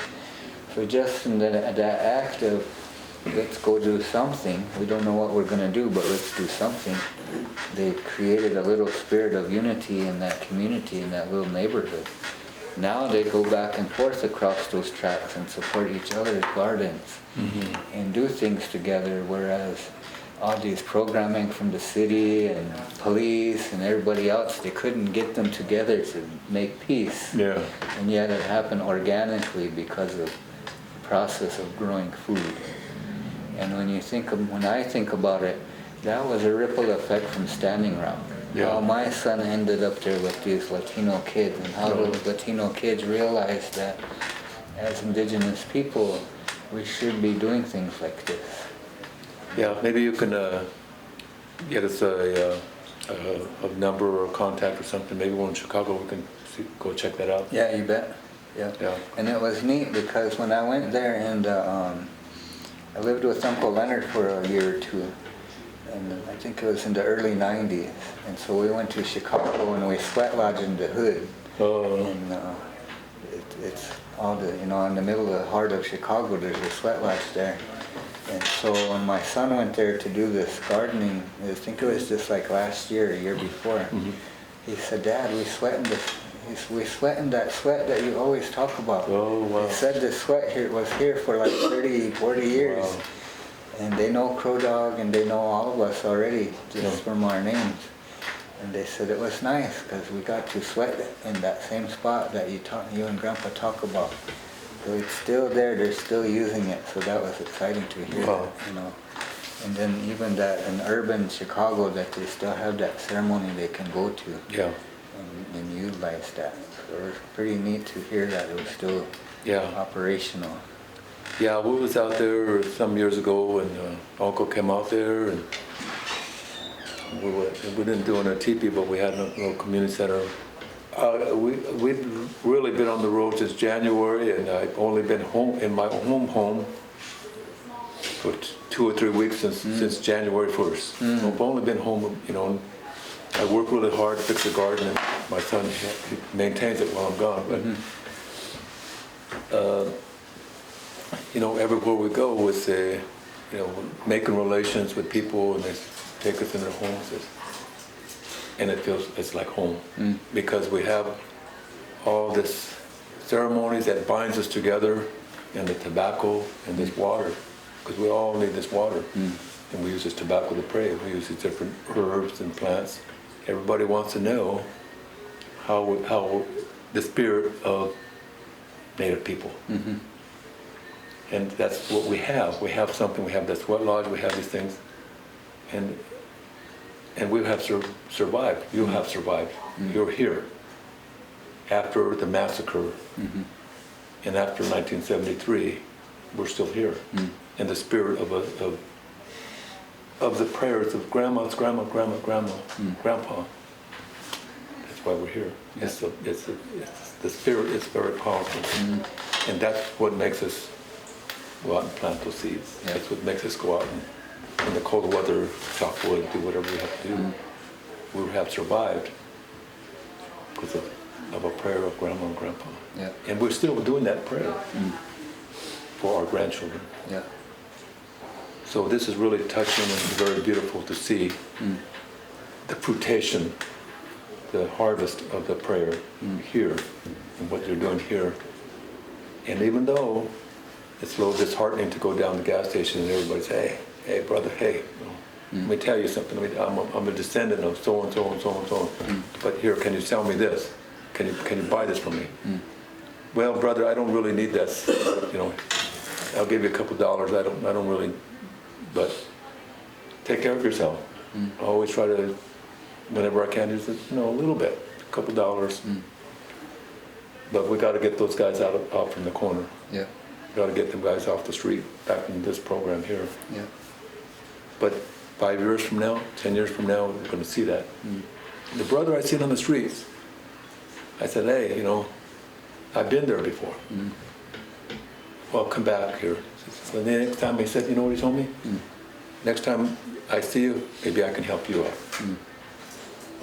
So just in that act of let's go do something, we don't know what we're going to do, but let's do something, they created a little spirit of unity in that community, in that little neighborhood. Now they go back and forth across those tracks and support each other's gardens and do things together, whereas all these programming from the city and police and everybody else, they couldn't get them together to make peace. Yeah. And yet it happened organically because of the process of growing food. And when I think about it, that was a ripple effect from Standing Rock. Yeah. How my son ended up there with these Latino kids, and how those Latino kids realized that as indigenous people, we should be doing things like this. Yeah, maybe you can get us a number or a contact or something. Maybe we're in Chicago, we can go check that out. Yeah, you bet. Yeah. Yeah. And it was neat because when I went there and I lived with Uncle Leonard for a year or two, and I think it was in the early 90s. And so we went to Chicago and we sweat lodged in the hood. Oh. And it's all in the middle of the heart of Chicago, there's a sweat lodge there. And so when my son went there to do this gardening, I think it was just like last year, a year before, he said, Dad, we sweat in that sweat that you always talk about. Oh, wow. He said the sweat here was here for like 30, 40 years. Wow. And they know Crow Dog and they know all of us already, just from our names. And they said it was nice because we got to sweat in that same spot that you and Grandpa talk about. So it's still there, they're still using it, so that was exciting to hear Wow. that, And then even that in urban Chicago, that they still have that ceremony they can go to Yeah. and utilize that. So it was pretty neat to hear that it was still operational. Yeah, we was out there some years ago and Uncle came out there and We didn't do it in a teepee, but we had a little community center. We've really been on the road since January, and I've only been home in my home for 2 or 3 weeks since January 1st. I've only been home, you know. I work really hard to fix the garden, and my son he maintains it while I'm gone. But you know, everywhere we go with you know, making relations with people, and they take us in their homes, and it's like home because we have all this ceremonies that binds us together, and the tobacco and this water, because we all need this water, and we use this tobacco to pray. We use these different herbs and plants. Everybody wants to know how the spirit of Native people. And that's what we have. We have something. We have the sweat lodge. We have these things, and we have survived. You have survived. You're here. After the massacre, and after 1973, we're still here. And the spirit of the prayers of grandma's grandma, grandpa. That's why we're here. Yeah. The spirit is very powerful, and that's what makes us go out and plant those seeds. Yeah. That's what makes us go out and, in the cold weather, chop wood, do whatever we have to do. We have survived because of a prayer of grandma and grandpa. Yeah. And we're still doing that prayer for our grandchildren. Yeah. So this is really touching and very beautiful to see the fruitation, the harvest of the prayer here, and what you're doing here. And even though it's a little disheartening to go down the gas station and everybody say, hey brother, hey, let me tell you something. I'm a descendant of so and so and so and so. But here, can you sell me this? Can you buy this from me? Well, brother, I don't really need this. You know, I'll give you a couple dollars. I don't really. But take care of yourself. I always try to, whenever I can, just a little bit, a couple dollars. But we got to get those guys out from the corner. Yeah. Got to get them guys off the street, back in this program here. Yeah. But 5 years from now, 10 years from now, we're going to see that. The brother I seen on the streets, I said, hey, you know, I've been there before. Well, come back here. So the next time he said, you know what he told me? Next time I see you, maybe I can help you out.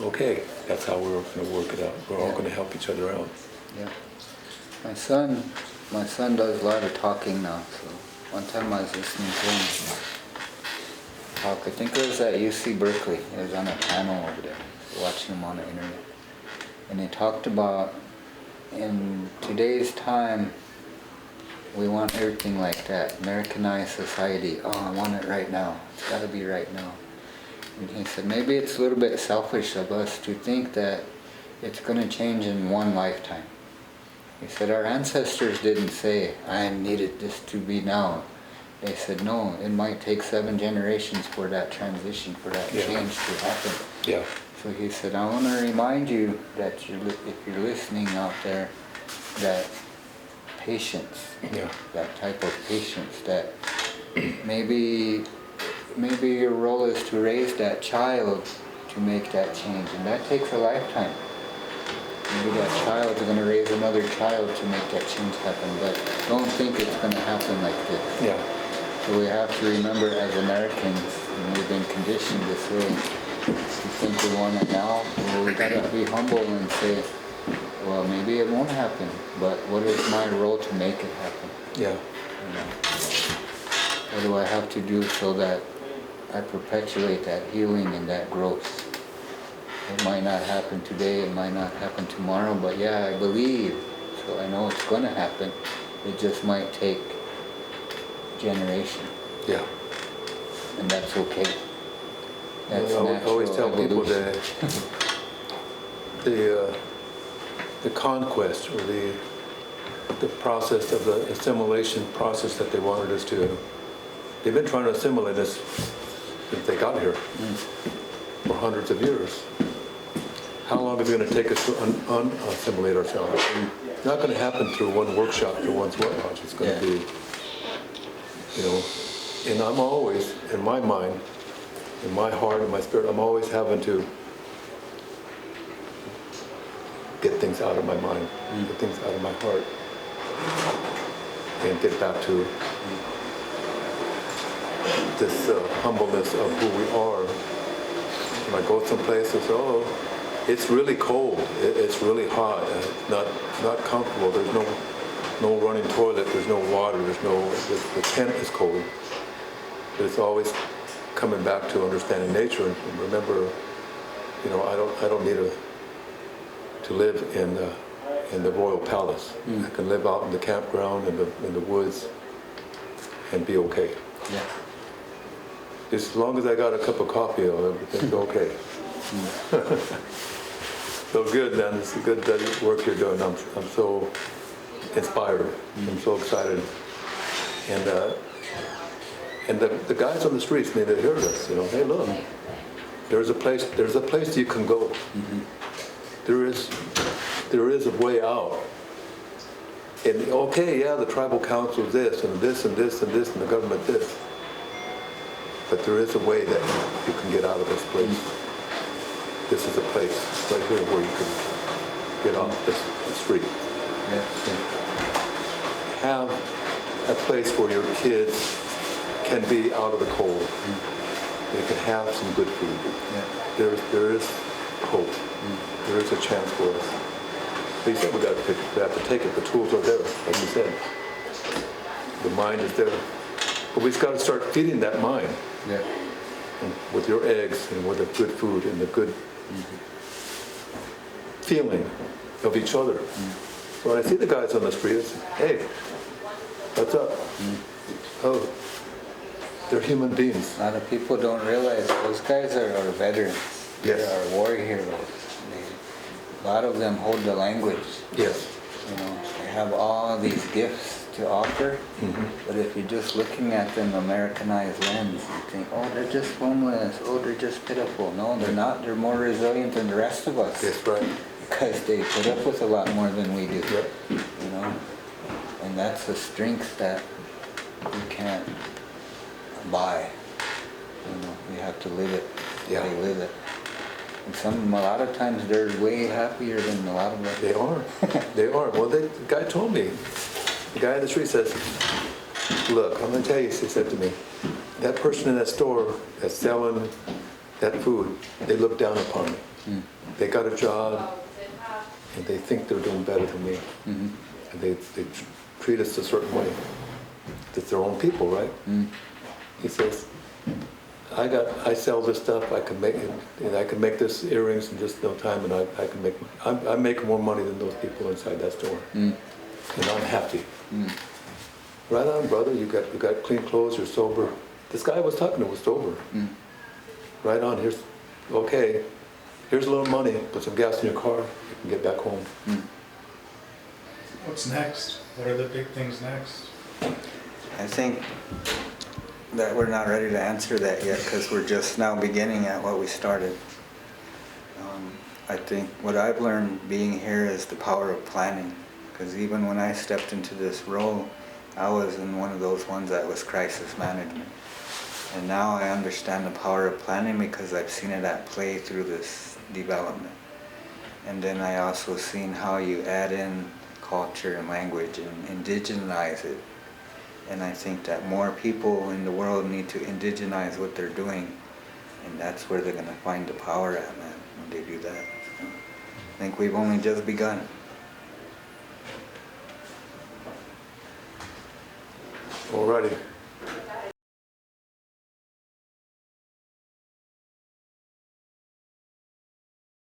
Okay, that's how we're going to work it out. We're all going to help each other out. Yeah. My son does a lot of talking now. So one time I was listening to him talk. I think it was at UC Berkeley. He was on a panel over there, watching him on the internet. And he talked about, in today's time, we want everything like that, Americanized society. Oh, I want it right now. It's got to be right now. And he said maybe it's a little bit selfish of us to think that it's going to change in one lifetime. He said our ancestors didn't say, I needed this to be now. They said, no, it might take 7 generations for that transition, for that change to happen. Yeah. So he said, I want to remind you that if you're listening out there, that patience, that type of patience, that maybe your role is to raise that child to make that change, and that takes a lifetime. Maybe that child is going to raise another child to make that change happen, but don't think it's going to happen like this. Yeah. So we have to remember, as Americans, and we've been conditioned this way, to think we want it now. Well, we got to be humble and say, well, maybe it won't happen, but what is my role to make it happen? Yeah. You know, what do I have to do so that I perpetuate that healing and that growth? It might not happen today, it might not happen tomorrow, but yeah, I believe, so I know it's going to happen. It just might take generation. Yeah. And that's okay. That's natural. I always tell people that the conquest, or the process of the assimilation process that they wanted us to, they've been trying to assimilate us since they got here for hundreds of years. How long is it going to take us to un-assimilate ourselves? It's not going to happen through one workshop, through one sweat lodge. It's going to be, you know, and I'm always, in my mind, in my heart and my spirit, I'm always having to get things out of my mind, get things out of my heart, and get back to this humbleness of who we are. When I go someplace and say, oh, it's really cold, it's really hot, and it's not comfortable. There's no running toilet, there's no water, the tent is cold. But it's always coming back to understanding nature and remember, you know, I don't need to live in the royal palace. I can live out in the campground, in the woods, and be okay. Yeah. Just as long as I got a cup of coffee, everything's okay. So good, man. It's good work you're doing. I'm so inspired. I'm so excited. And the guys on the streets, they heard us. You know, hey, look, there's a place you can go. There is a way out. And okay, yeah, the tribal council is this and this and this and this and the government this. But there is a way that you can get out of this place. This is a place right here where you can get off the street. Have a place where your kids can be out of the cold. They can have some good food. There is hope. There is a chance for us. But you said we have to take it. The tools are there, like you said. The mind is there. But we've got to start feeding that mind. Yeah. And with your eggs and with the good food and the good feeling of each other. So when I see the guys on the street, I say, hey, what's up? Oh, they're human beings. A lot of people don't realize those guys are our veterans. Yes. They're our war heroes. A lot of them hold the language. Yes. You know, they have all these gifts to offer, but if you're just looking at them Americanized lens, you think, oh, they're just homeless, oh, they're just pitiful. No, they're not. They're more resilient than the rest of us. That's right. Because they put up with a lot more than we do. Yep. You know, and that's a strength that we can't buy. You know, we have to live it. Yeah. They live it. And a lot of times they're way happier than a lot of us. They are. They are. Well, the guy told me. The guy in the street says, look, I'm going to tell you, he said to me, that person in that store that's selling that food, they look down upon me. They got a job, and they think they're doing better than me. And they treat us a certain way. It's their own people, right? He says, I sell this stuff, I can make it, and I can make this earrings in just no time, and I make more money than those people inside that store. And I'm happy. Right on, brother, you got clean clothes, you're sober. This guy I was talking to was sober. Right on, here's a little money, put some gas in your car, you can get back home. What's next? What are the big things next? I think that we're not ready to answer that yet because we're just now beginning at what we started. I think what I've learned being here is the power of planning, because even when I stepped into this role, I was in one of those ones that was crisis management. And now I understand the power of planning because I've seen it at play through this development. And then I also seen how you add in culture and language and indigenize it. And I think that more people in the world need to indigenize what they're doing, and that's where they're going to find the power at, man, when they do that. So I think we've only just begun. Alrighty.